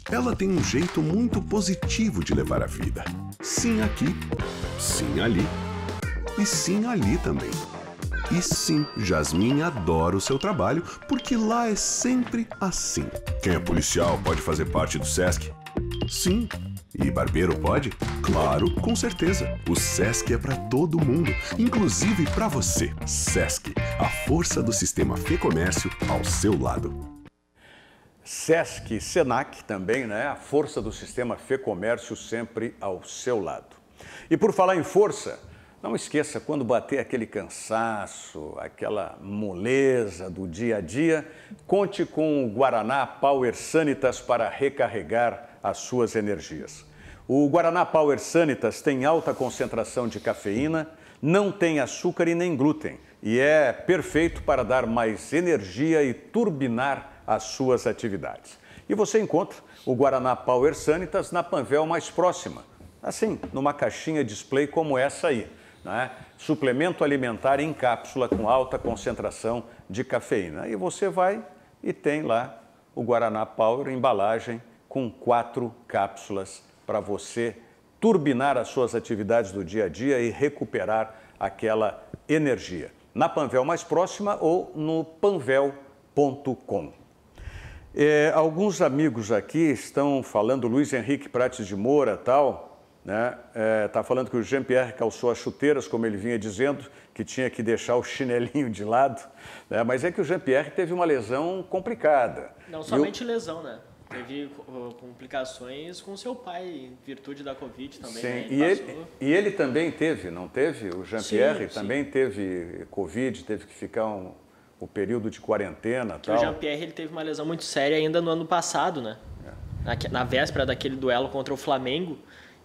Ela tem um jeito muito positivo de levar a vida. Sim aqui, sim ali e sim ali também. E sim, Jasmine adora o seu trabalho porque lá é sempre assim. Quem é policial pode fazer parte do Sesc? Sim. E barbeiro pode? Claro, com certeza. O Sesc é para todo mundo, inclusive para você. Sesc, a força do sistema Fê Comércio ao seu lado. Sesc, Senac também, né? A força do sistema Fê Comércio sempre ao seu lado. E por falar em força, não esqueça, quando bater aquele cansaço, aquela moleza do dia a dia, conte com o Guaraná Power Sanitas para recarregar as suas energias. O Guaraná Power Sanitas tem alta concentração de cafeína, não tem açúcar e nem glúten e é perfeito para dar mais energia e turbinar as suas atividades. E você encontra o Guaraná Power Sanitas na Panvel mais próxima, assim, numa caixinha display como essa aí, né? Suplemento alimentar em cápsula com alta concentração de cafeína. E você vai e tem lá o Guaraná Power embalagem com 4 cápsulas para você turbinar as suas atividades do dia a dia e recuperar aquela energia. Na Panvel mais próxima ou no panvel.com. Alguns amigos aqui estão falando, Luiz Henrique Prates de Moura tal, né? Tá falando que o Jean-Pierre calçou as chuteiras, como ele vinha dizendo, que tinha que deixar o chinelinho de lado, né? Mas é que o Jean-Pierre teve uma lesão complicada. Não somente lesão, né? Teve complicações com seu pai, em virtude da Covid também. Sim, né? E ele também teve, não teve? O Jean-Pierre também sim. Teve Covid, teve que ficar o período de quarentena. Tal. O Jean-Pierre ele teve uma lesão muito séria ainda no ano passado, né? Na véspera daquele duelo contra o Flamengo.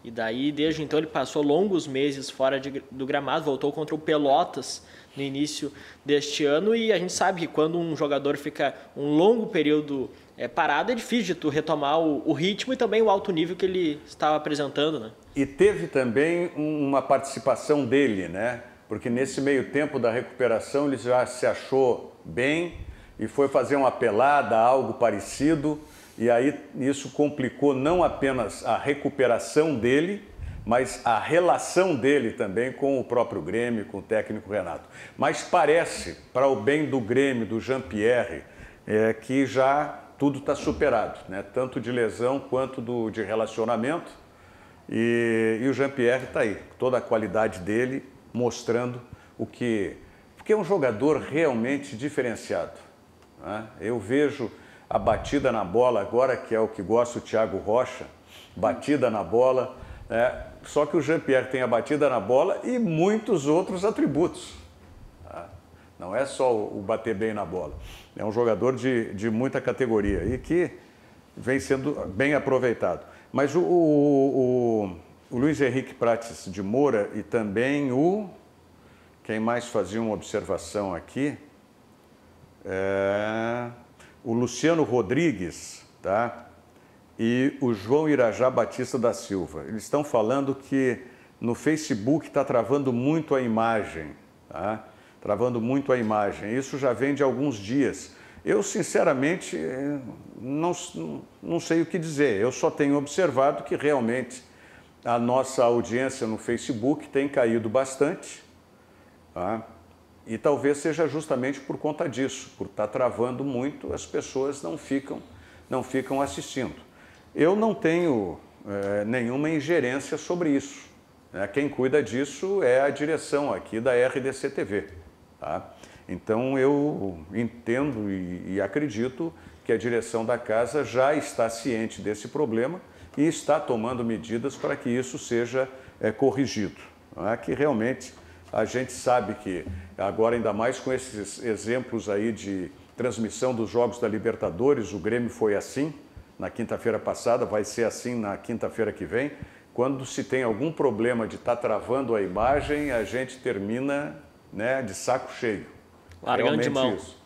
E daí, desde então, ele passou longos meses fora do gramado, voltou contra o Pelotas no início deste ano. E a gente sabe que quando um jogador fica um longo período parado, é difícil de tu retomar o ritmo e também o alto nível que ele estava apresentando, né? E teve também uma participação dele, né? Porque nesse meio tempo da recuperação ele já se achou bem e foi fazer uma pelada, algo parecido, e aí isso complicou não apenas a recuperação dele, mas a relação dele também com o próprio Grêmio, com o técnico Renato. Mas parece, para o bem do Grêmio, do Jean-Pierre, que já tudo está superado, né? Tanto de lesão quanto de relacionamento. E o Jean-Pierre está aí, toda a qualidade dele, mostrando porque é um jogador realmente diferenciado, né? Eu vejo a batida na bola agora, que é o que gosta o Thiago Rocha, batida na bola, só que o Jean-Pierre tem a batida na bola e muitos outros atributos, tá? Não é só o bater bem na bola, é um jogador de muita categoria e que vem sendo bem aproveitado. Mas o Luiz Henrique Prates de Moura e também quem mais fazia uma observação aqui, o Luciano Rodrigues, tá? E o João Irajá Batista da Silva. Eles estão falando que no Facebook está travando muito a imagem, tá? Travando muito a imagem. Isso já vem de alguns dias. Eu, sinceramente, não sei o que dizer. Eu só tenho observado que realmente a nossa audiência no Facebook tem caído bastante, tá? E talvez seja justamente por conta disso, por estar travando muito, as pessoas não ficam assistindo. Eu não tenho nenhuma ingerência sobre isso, né? Quem cuida disso é a direção aqui da RDC TV, tá? Então eu entendo e acredito que a direção da casa já está ciente desse problema e está tomando medidas para que isso seja corrigido, não é? Que realmente a gente sabe que agora, ainda mais com esses exemplos aí de transmissão dos Jogos da Libertadores, o Grêmio foi assim na quinta-feira passada, vai ser assim na quinta-feira que vem. Quando se tem algum problema de estar travando a imagem, a gente termina, né, de saco cheio. Largando de mão. Isso.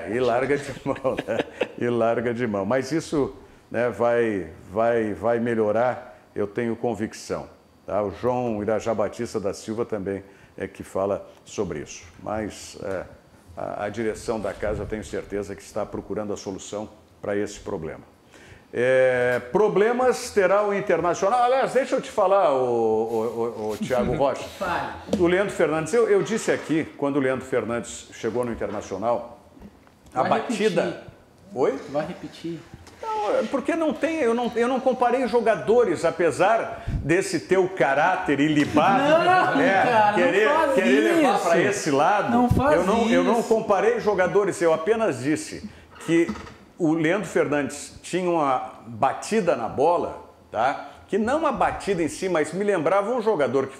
E larga de mão, né? E larga de mão. Mas isso, né, vai melhorar, eu tenho convicção, tá? O João Irajá Batista da Silva também é que fala sobre isso. Mas a direção da casa, eu tenho certeza que está procurando a solução para esse problema. Problemas terá o Internacional. Aliás, deixa eu te falar, o Thiago Rocha. O Leandro Fernandes, eu disse aqui, quando o Leandro Fernandes chegou no Internacional, a batida... Repetir. Oi? Vai repetir. Não, porque não tem, eu não comparei jogadores, apesar desse teu caráter ilibado, querer levar para esse lado. Eu não comparei jogadores, eu apenas disse que o Leandro Fernandes tinha uma batida na bola, tá? Que não uma batida em si, mas me lembrava um jogador que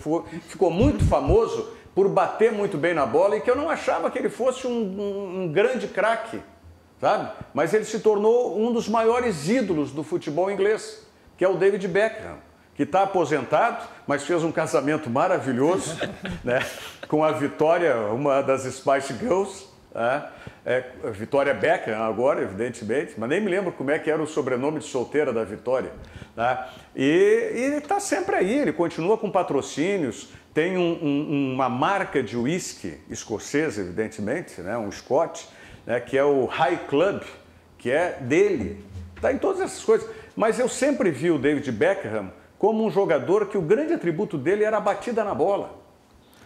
ficou muito famoso por bater muito bem na bola e que eu não achava que ele fosse um grande craque, sabe? Mas ele se tornou um dos maiores ídolos do futebol inglês, que é o David Beckham, que está aposentado, mas fez um casamento maravilhoso, né? Com a Vitória, uma das Spice Girls, Vitória Beckham agora, evidentemente, mas nem me lembro como é que era o sobrenome de solteira da Vitória, né? E está sempre aí, ele continua com patrocínios, tem uma marca de uísque escocesa, evidentemente, né? Um Scotch, né? Que é o High Club, que é dele, está em todas essas coisas. Mas eu sempre vi o David Beckham como um jogador que o grande atributo dele era a batida na bola.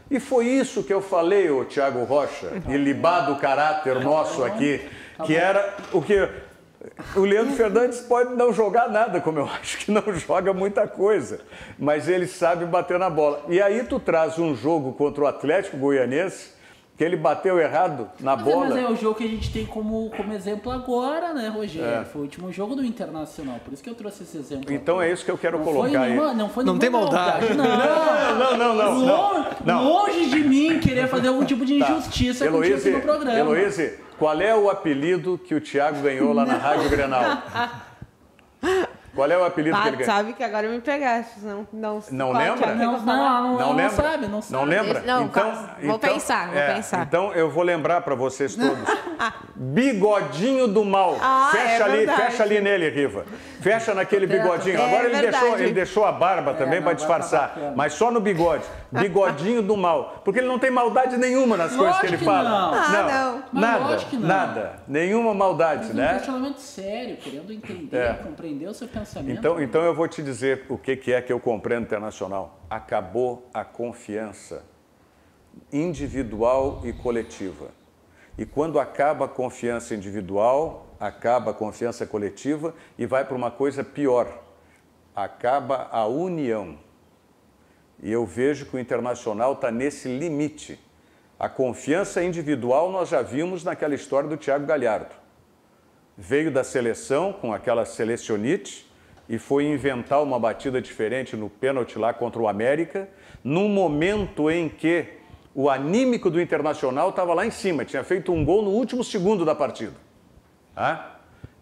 E foi isso que eu falei, ô Thiago Rocha, ilibado o caráter nosso aqui, que era o que... O Leandro Fernandes pode não jogar nada, como eu acho que não joga muita coisa, mas ele sabe bater na bola. E aí tu traz um jogo contra o Atlético Goianiense, que ele bateu errado na bola. Mas é o jogo que a gente tem como exemplo agora, né, Rogério? Foi o último jogo do Internacional, por isso que eu trouxe esse exemplo. Então é isso que eu quero colocar aí. Não tem maldade. Não. Longe de mim querer fazer algum tipo de injustiça contigo aqui no programa. Heloíse, qual é o apelido que o Thiago ganhou lá na Rádio Grenal? Qual é o apelido que ele ganhou? Sabe que agora me pegaste. Não lembra? Não sabe. Não lembra? Não, vou pensar. Então eu vou lembrar para vocês todos. Bigodinho do Mal. Fecha ali nele, Riva. Fecha naquele bigodinho. Agora ele deixou a barba também para disfarçar, mas só no bigode. Bigodinho do Mal. Porque ele não tem maldade nenhuma nas coisas que ele fala. Nada. Nenhuma maldade, né? Um questionamento sério, querendo entender, compreender o seu pensamento. Então eu vou te dizer o que é que eu compreendo Internacional. Acabou a confiança individual e coletiva. E quando acaba a confiança individual, acaba a confiança coletiva e vai para uma coisa pior. Acaba a união. E eu vejo que o Internacional está nesse limite. A confiança individual nós já vimos naquela história do Thiago Galhardo. Veio da seleção com aquela selecionite e foi inventar uma batida diferente no pênalti lá contra o América, num momento em que o anímico do Internacional estava lá em cima, tinha feito um gol no último segundo da partida.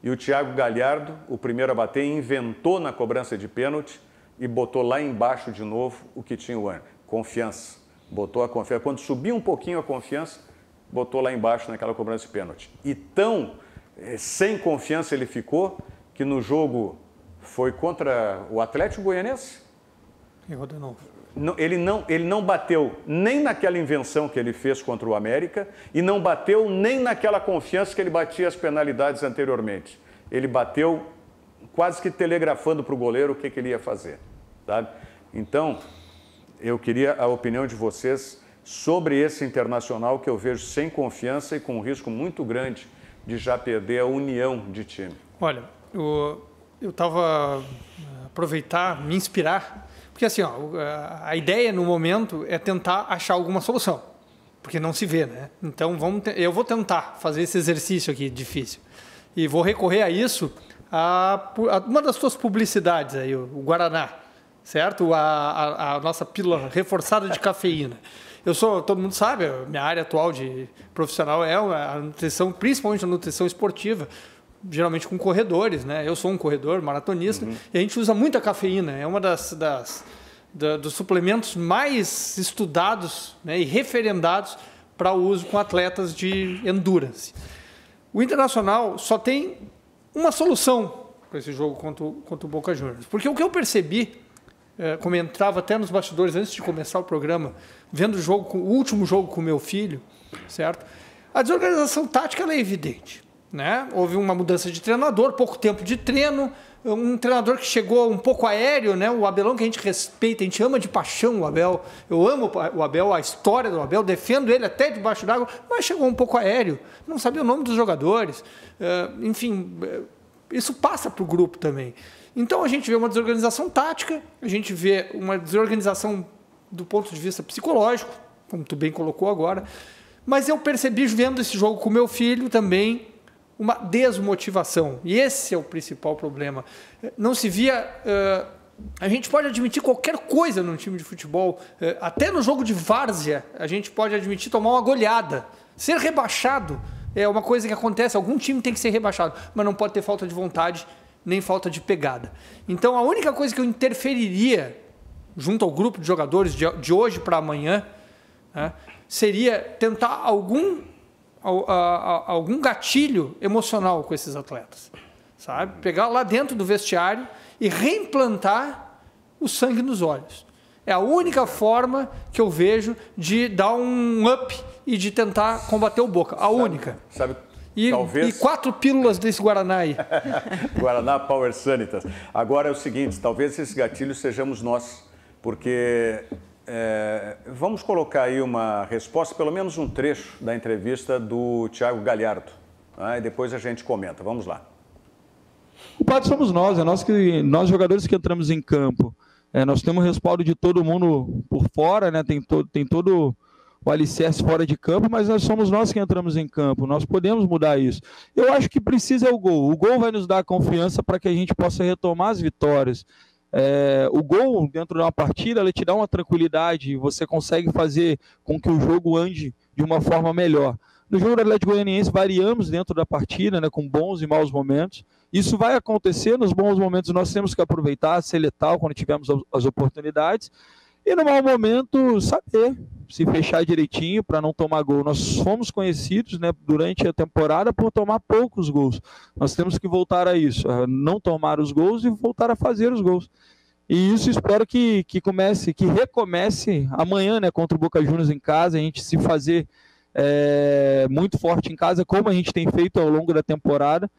E o Thiago Galhardo, o primeiro a bater, inventou na cobrança de pênalti e botou lá embaixo de novo o que tinha o ano. Confiança. Botou a confiança. Quando subiu um pouquinho a confiança, botou lá embaixo naquela cobrança de pênalti. E tão sem confiança ele ficou que no jogo foi contra o Atlético Goianiense. Errou de novo. Ele não bateu nem naquela invenção que ele fez contra o América e não bateu nem naquela confiança que ele batia as penalidades anteriormente. Ele bateu quase que telegrafando para o goleiro o que ele ia fazer. Sabe? Então, eu queria a opinião de vocês sobre esse Internacional que eu vejo sem confiança e com um risco muito grande de já perder a união de time. Olha, eu estava aproveitar, me inspirar, porque assim, a ideia no momento é tentar achar alguma solução, porque não se vê, né? Então eu vou tentar fazer esse exercício aqui difícil e vou recorrer a isso, a uma das suas publicidades aí, o Guaraná, certo? A nossa pílula reforçada de cafeína. Todo mundo sabe, a minha área atual de profissional é a nutrição, principalmente a nutrição esportiva, geralmente com corredores, né? Eu sou um corredor, maratonista, e a gente usa muita cafeína. É uma dos suplementos mais estudados, né, e referendados para o uso com atletas de endurance. O Internacional só tem uma solução para esse jogo contra o Boca Juniors. Porque o que eu percebi, como eu entrava até nos bastidores antes de começar o programa, vendo o último jogo com o meu filho, certo? A desorganização tática ela é evidente. Né? Houve uma mudança de treinador, pouco tempo de treino, um treinador que chegou um pouco aéreo, né? O Abelão que a gente respeita, a gente ama de paixão o Abel, eu amo o Abel, a história do Abel, defendo ele até debaixo d'água, mas chegou um pouco aéreo, não sabia o nome dos jogadores, enfim, isso passa para o grupo também. Então a gente vê uma desorganização tática, a gente vê uma desorganização do ponto de vista psicológico, como tu bem colocou agora, mas eu percebi vendo esse jogo com meu filho também uma desmotivação. E esse é o principal problema. Não se via... a gente pode admitir qualquer coisa num time de futebol. Até no jogo de várzea, a gente pode admitir tomar uma goleada. Ser rebaixado é uma coisa que acontece. Algum time tem que ser rebaixado, mas não pode ter falta de vontade nem falta de pegada. Então, a única coisa que eu interferiria junto ao grupo de jogadores de hoje para amanhã, né, seria tentar algum gatilho emocional com esses atletas, sabe? Pegar lá dentro do vestiário e reimplantar o sangue nos olhos. É a única forma que eu vejo de dar um up e de tentar combater o Boca. A única. Talvez... E 4 pílulas desse Guaraná aí. Guaraná Power Sanitas. Agora é o seguinte, talvez esses gatilhos sejamos nós, porque... vamos colocar aí uma resposta, pelo menos um trecho da entrevista do Thiago Galhardo, né? E depois a gente comenta. Vamos lá. O culpado somos nós, nós jogadores que entramos em campo. Nós temos respaldo de todo mundo por fora, né? Tem todo o alicerce fora de campo, mas somos nós que entramos em campo. Nós podemos mudar isso. Eu acho que precisa o gol. O gol vai nos dar confiança para que a gente possa retomar as vitórias. O gol dentro de uma partida, ele te dá uma tranquilidade, você consegue fazer com que o jogo ande de uma forma melhor. No jogo do Atlético Goianiense variamos dentro da partida, né, com bons e maus momentos. Isso vai acontecer, nos bons momentos nós temos que aproveitar, ser letal quando tivermos as oportunidades. E no mau momento, saber se fechar direitinho para não tomar gol. Nós fomos conhecidos, né, durante a temporada por tomar poucos gols. Nós temos que voltar a isso, a não tomar os gols e voltar a fazer os gols. E isso espero que recomece amanhã, né, contra o Boca Juniors em casa, a gente se fazer muito forte em casa, como a gente tem feito ao longo da temporada,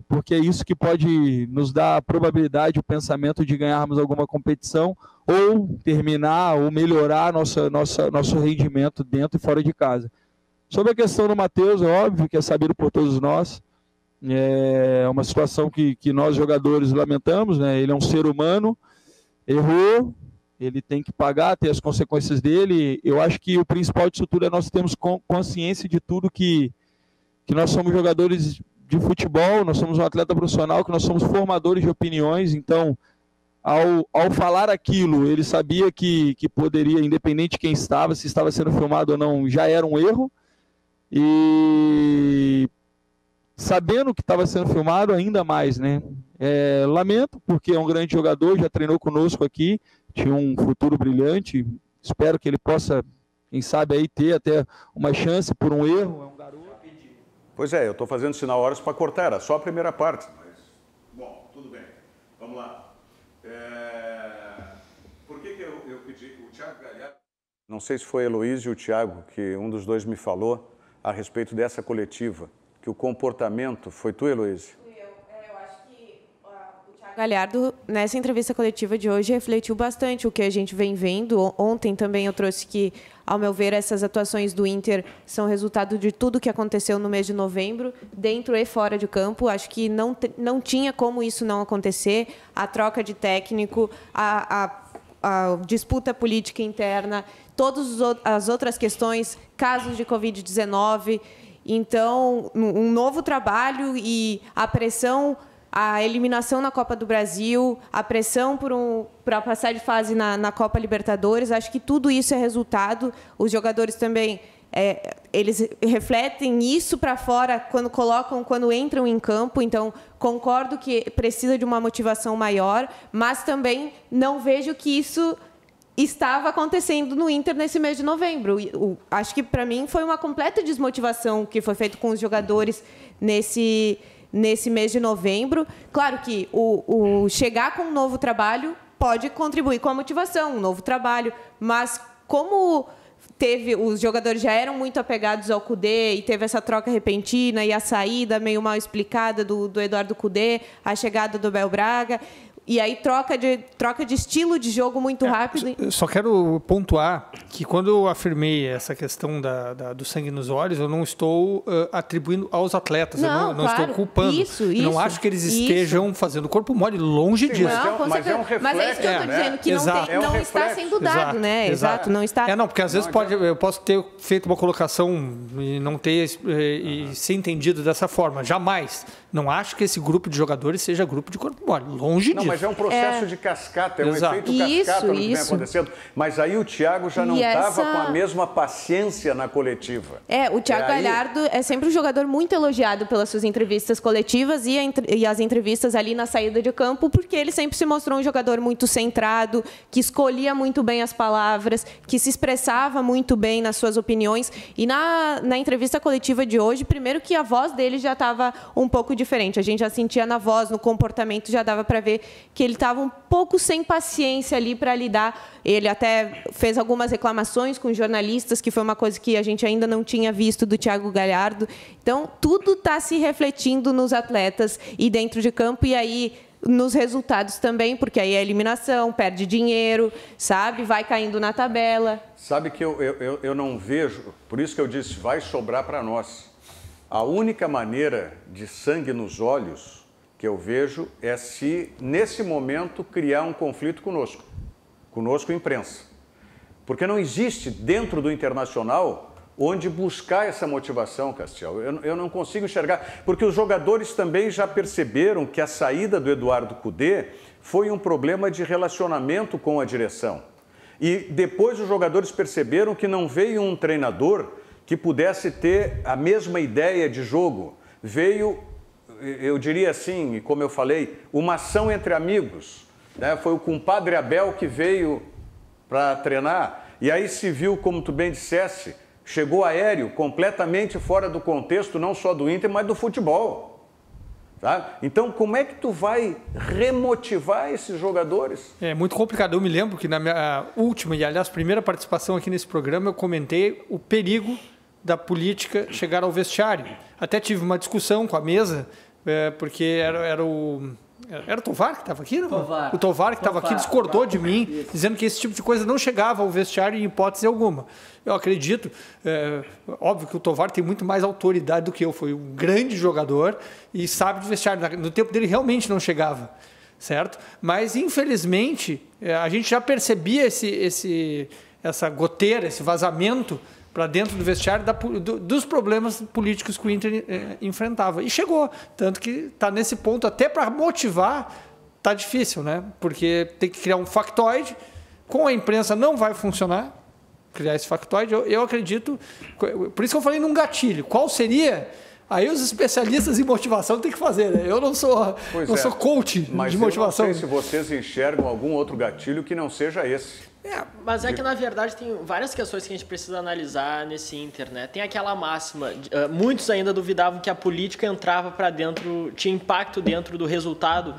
porque é isso que pode nos dar a probabilidade, o pensamento de ganharmos alguma competição, ou terminar, ou melhorar nosso rendimento dentro e fora de casa. Sobre a questão do Matheus, é óbvio que é sabido por todos nós, é uma situação que nós jogadores lamentamos, né? Ele é um ser humano, errou, ele tem que pagar, ter as consequências dele. Eu acho que o principal disso tudo é nós termos consciência de tudo que nós somos jogadores de futebol, nós somos um atleta profissional, que nós somos formadores de opiniões. Então, ao falar aquilo, ele sabia que poderia, independente de quem estava, se estava sendo filmado ou não, já era um erro. E sabendo que estava sendo filmado, ainda mais, né? Lamento, porque é um grande jogador, já treinou conosco aqui, tinha um futuro brilhante. Espero que ele possa, quem sabe, aí ter até uma chance por um erro. É um garoto. Pois é, eu estou fazendo sinal horas para cortar, era só a primeira parte. Mas, bom, tudo bem. Vamos lá. Por que eu pedi o Thiago Galhardo? Não sei se foi a Heloísa e o Thiago, que um dos dois me falou a respeito dessa coletiva, que o comportamento... Foi tu, Heloísa? Eu acho que o Thiago Galhardo, nessa entrevista coletiva de hoje, refletiu bastante o que a gente vem vendo. Ontem também eu trouxe que, ao meu ver, essas atuações do Inter são resultado de tudo que aconteceu no mês de novembro, dentro e fora de campo. Acho que não tinha como isso não acontecer. A troca de técnico, a disputa política interna, todas as outras questões, casos de Covid-19. Então, um novo trabalho e a pressão, a eliminação na Copa do Brasil, a pressão para passar de fase na Copa Libertadores, acho que tudo isso é resultado. Os jogadores também, eles refletem isso para fora quando entram em campo. Então, concordo que precisa de uma motivação maior, mas também não vejo que isso estava acontecendo no Inter nesse mês de novembro. Acho que, para mim, foi uma completa desmotivação que foi feito com os jogadores nesse mês de novembro. Claro que o chegar com um novo trabalho pode contribuir com a motivação, um novo trabalho, mas como os jogadores já eram muito apegados ao Kudê e teve essa troca repentina e a saída meio mal explicada do Eduardo Kudê, a chegada do Abel Braga, e aí troca de estilo de jogo muito rápido. Só quero pontuar que quando eu afirmei essa questão do sangue nos olhos, eu não estou atribuindo aos atletas, eu não estou culpando. Eu não acho que eles estejam fazendo corpo mole, longe disso. Mas é um reflexo. Mas é isso que eu estou dizendo, que não está sendo dado, né? Exato, não está. Não, porque às vezes eu posso ter feito uma colocação e não ter e ser entendido dessa forma. Jamais. Não acho que esse grupo de jogadores seja grupo de corpo mole, longe disso. Mas é um processo de cascata, é um efeito cascata no que vem acontecendo. Mas aí o Thiago já não estava com a mesma paciência na coletiva. O Thiago Galhardo é sempre um jogador muito elogiado pelas suas entrevistas coletivas e as entrevistas ali na saída de campo, porque ele sempre se mostrou um jogador muito centrado, que escolhia muito bem as palavras, que se expressava muito bem nas suas opiniões. E na entrevista coletiva de hoje, primeiro que a voz dele já estava um pouco diferente. A gente já sentia na voz, no comportamento, já dava para ver que ele estava um pouco sem paciência ali para lidar. Ele até fez algumas reclamações com jornalistas, que foi uma coisa que a gente ainda não tinha visto do Thiago Galhardo. Então, tudo está se refletindo nos atletas e dentro de campo, e aí nos resultados também, porque aí é eliminação, perde dinheiro, sabe? Vai caindo na tabela. Sabe que eu não vejo, por isso que eu disse, vai sobrar para nós. A única maneira de sangue nos olhos que eu vejo é se, nesse momento, criar um conflito conosco imprensa. Porque não existe dentro do Internacional onde buscar essa motivação, Castiel. Eu não consigo enxergar, porque os jogadores também já perceberam que a saída do Eduardo Kudê foi um problema de relacionamento com a direção. E depois os jogadores perceberam que não veio um treinador que pudesse ter a mesma ideia de jogo. Veio, eu diria assim, como eu falei, uma ação entre amigos, né? Foi o compadre Abel que veio para treinar, e aí se viu, como tu bem dissesse, chegou aéreo, completamente fora do contexto, não só do Inter, mas do futebol. Tá? Então, como é que tu vai remotivar esses jogadores? É muito complicado. Eu me lembro que na minha última, e aliás, primeira participação aqui nesse programa, eu comentei o perigo da política chegar ao vestiário. Até tive uma discussão com a mesa, porque era o Tovar que estava aqui, não? O Tovar que estava aqui discordou de mim, dizendo que esse tipo de coisa não chegava ao vestiário em hipótese alguma. Eu acredito, óbvio que o Tovar tem muito mais autoridade do que eu, foi um grande jogador e sabe de vestiário. No tempo dele realmente não chegava, certo? Mas, infelizmente, a gente já percebia essa goteira, esse vazamento para dentro do vestiário dos problemas políticos que o Inter enfrentava. E chegou, tanto que está nesse ponto, até para motivar, está difícil, né? Porque tem que criar um factoide, com a imprensa não vai funcionar, criar esse factoide. Eu acredito, por isso que eu falei num gatilho, qual seria... Aí os especialistas em motivação têm que fazer, né? Eu não sou coach de motivação. Mas eu não sei se vocês enxergam algum outro gatilho que não seja esse. Mas é que, na verdade, tem várias questões que a gente precisa analisar nesse Inter, né? Tem aquela máxima, muitos ainda duvidavam que a política entrava para dentro, tinha impacto dentro do resultado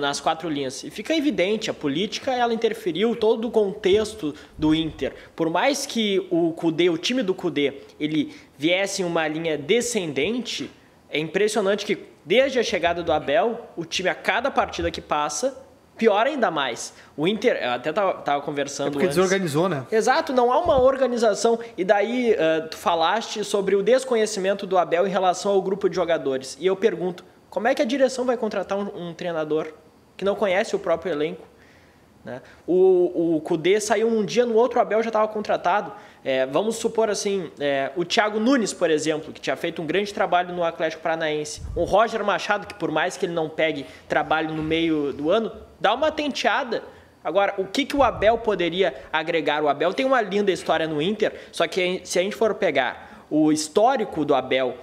nas 4 linhas. E fica evidente, a política ela interferiu todo o contexto do Inter. Por mais que o time do Kudê, ele viesse em uma linha descendente, é impressionante que desde a chegada do Abel, o time a cada partida que passa, piora ainda mais. O Inter, eu até estava conversando porque antes. Desorganizou, né? Exato, não há uma organização. E daí tu falaste sobre o desconhecimento do Abel em relação ao grupo de jogadores. E eu pergunto, como é que a direção vai contratar um treinador que não conhece o próprio elenco? Né? O Kudê saiu um dia, no outro o Abel já estava contratado. Vamos supor assim, o Thiago Nunes, por exemplo, que tinha feito um grande trabalho no Atlético Paranaense. O Roger Machado, que por mais que ele não pegue trabalho no meio do ano, dá uma tenteada. Agora, o que o Abel poderia agregar? O Abel tem uma linda história no Inter, só que se a gente for pegar o histórico do Abel,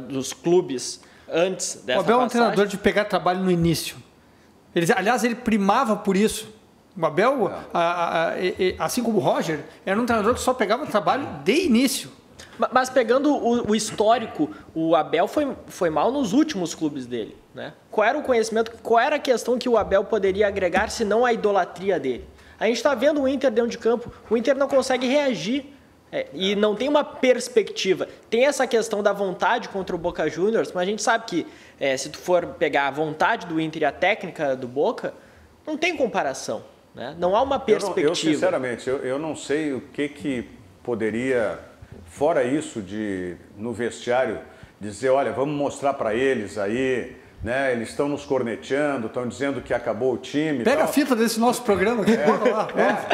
dos clubes antes dessa passagem... O Abel é um passagem, treinador de pegar trabalho no início. Aliás, ele primava por isso. O Abel, assim como o Roger, era um treinador que só pegava trabalho de início. Mas pegando o histórico, o Abel foi mal nos últimos clubes dele, né? Qual era o conhecimento, qual era a questão que o Abel poderia agregar, se não a idolatria dele? A gente está vendo o Inter dentro de campo, o Inter não consegue reagir e não tem uma perspectiva. Tem essa questão da vontade contra o Boca Juniors, mas a gente sabe que se tu for pegar a vontade do Inter e a técnica do Boca, não tem comparação, né? Não há uma perspectiva. Eu sinceramente, eu não sei o que poderia... Fora isso de, no vestiário, dizer, olha, vamos mostrar para eles aí, né? Eles estão nos corneteando, estão dizendo que acabou o time. Pega a fita desse nosso programa aqui, bota lá.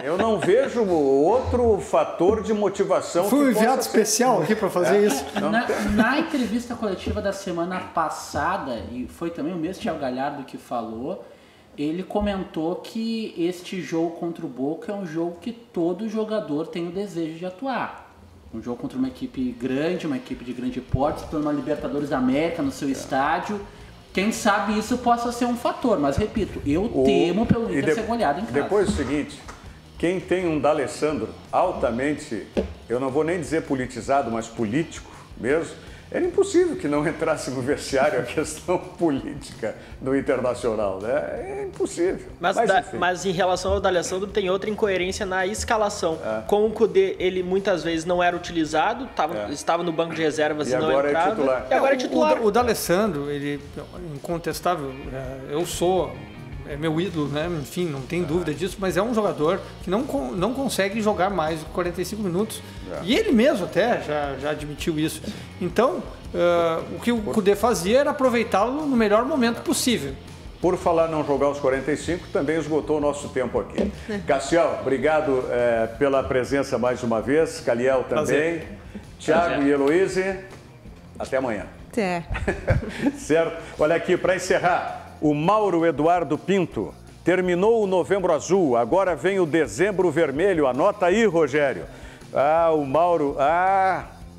Eu não vejo outro fator de motivação. Fui um enviado especial aqui para fazer isso. Na entrevista coletiva da semana passada, e foi também o mesmo Thiago Galhardo que falou, ele comentou que este jogo contra o Boca é um jogo que todo jogador tem o desejo de atuar. Um jogo contra uma equipe grande, uma equipe de grande porte, disputando uma Libertadores da América no seu estádio. Quem sabe isso possa ser um fator, mas repito, eu temo pelo Inter ser goleado em casa. Depois é o seguinte, quem tem um D'Alessandro altamente, eu não vou nem dizer politizado, mas político mesmo, era impossível que não entrasse no vestiário a questão política do Internacional, né? É impossível. Mas em relação ao D'Alessandro, tem outra incoerência na escalação. Com o Kudê, ele muitas vezes não era utilizado, estava no banco de reservas e não entrava. É titular. E agora é titular. O D'Alessandro, ele incontestável, eu sou... É meu ídolo, né? Enfim, não tem dúvida disso, mas é um jogador que não consegue jogar mais de 45 minutos. E ele mesmo até já admitiu isso. Então, o que o Kudê fazia era aproveitá-lo no melhor momento possível. Por falar não jogar os 45, também esgotou o nosso tempo aqui. Cassiel, obrigado pela presença mais uma vez. Caliel também. Thiago e Heloíse, até amanhã. Até. Certo? Olha aqui, para encerrar... O Mauro Eduardo Pinto terminou o Novembro Azul, agora vem o Dezembro Vermelho. Anota aí, Rogério. O Mauro,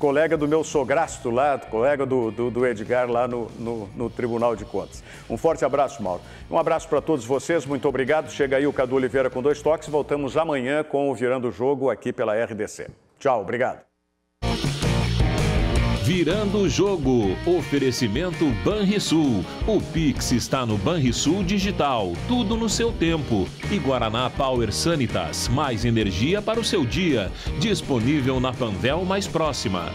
colega do meu sograsto lá, colega do Edgar lá no Tribunal de Contas. Um forte abraço, Mauro. Um abraço para todos vocês, muito obrigado. Chega aí o Cadu Oliveira com 2 toques. Voltamos amanhã com o Virando o Jogo aqui pela RDC. Tchau, obrigado. Virando o Jogo. Oferecimento Banrisul. O Pix está no Banrisul Digital. Tudo no seu tempo. E Guaraná Power Sanitas. Mais energia para o seu dia. Disponível na Panvel mais próxima.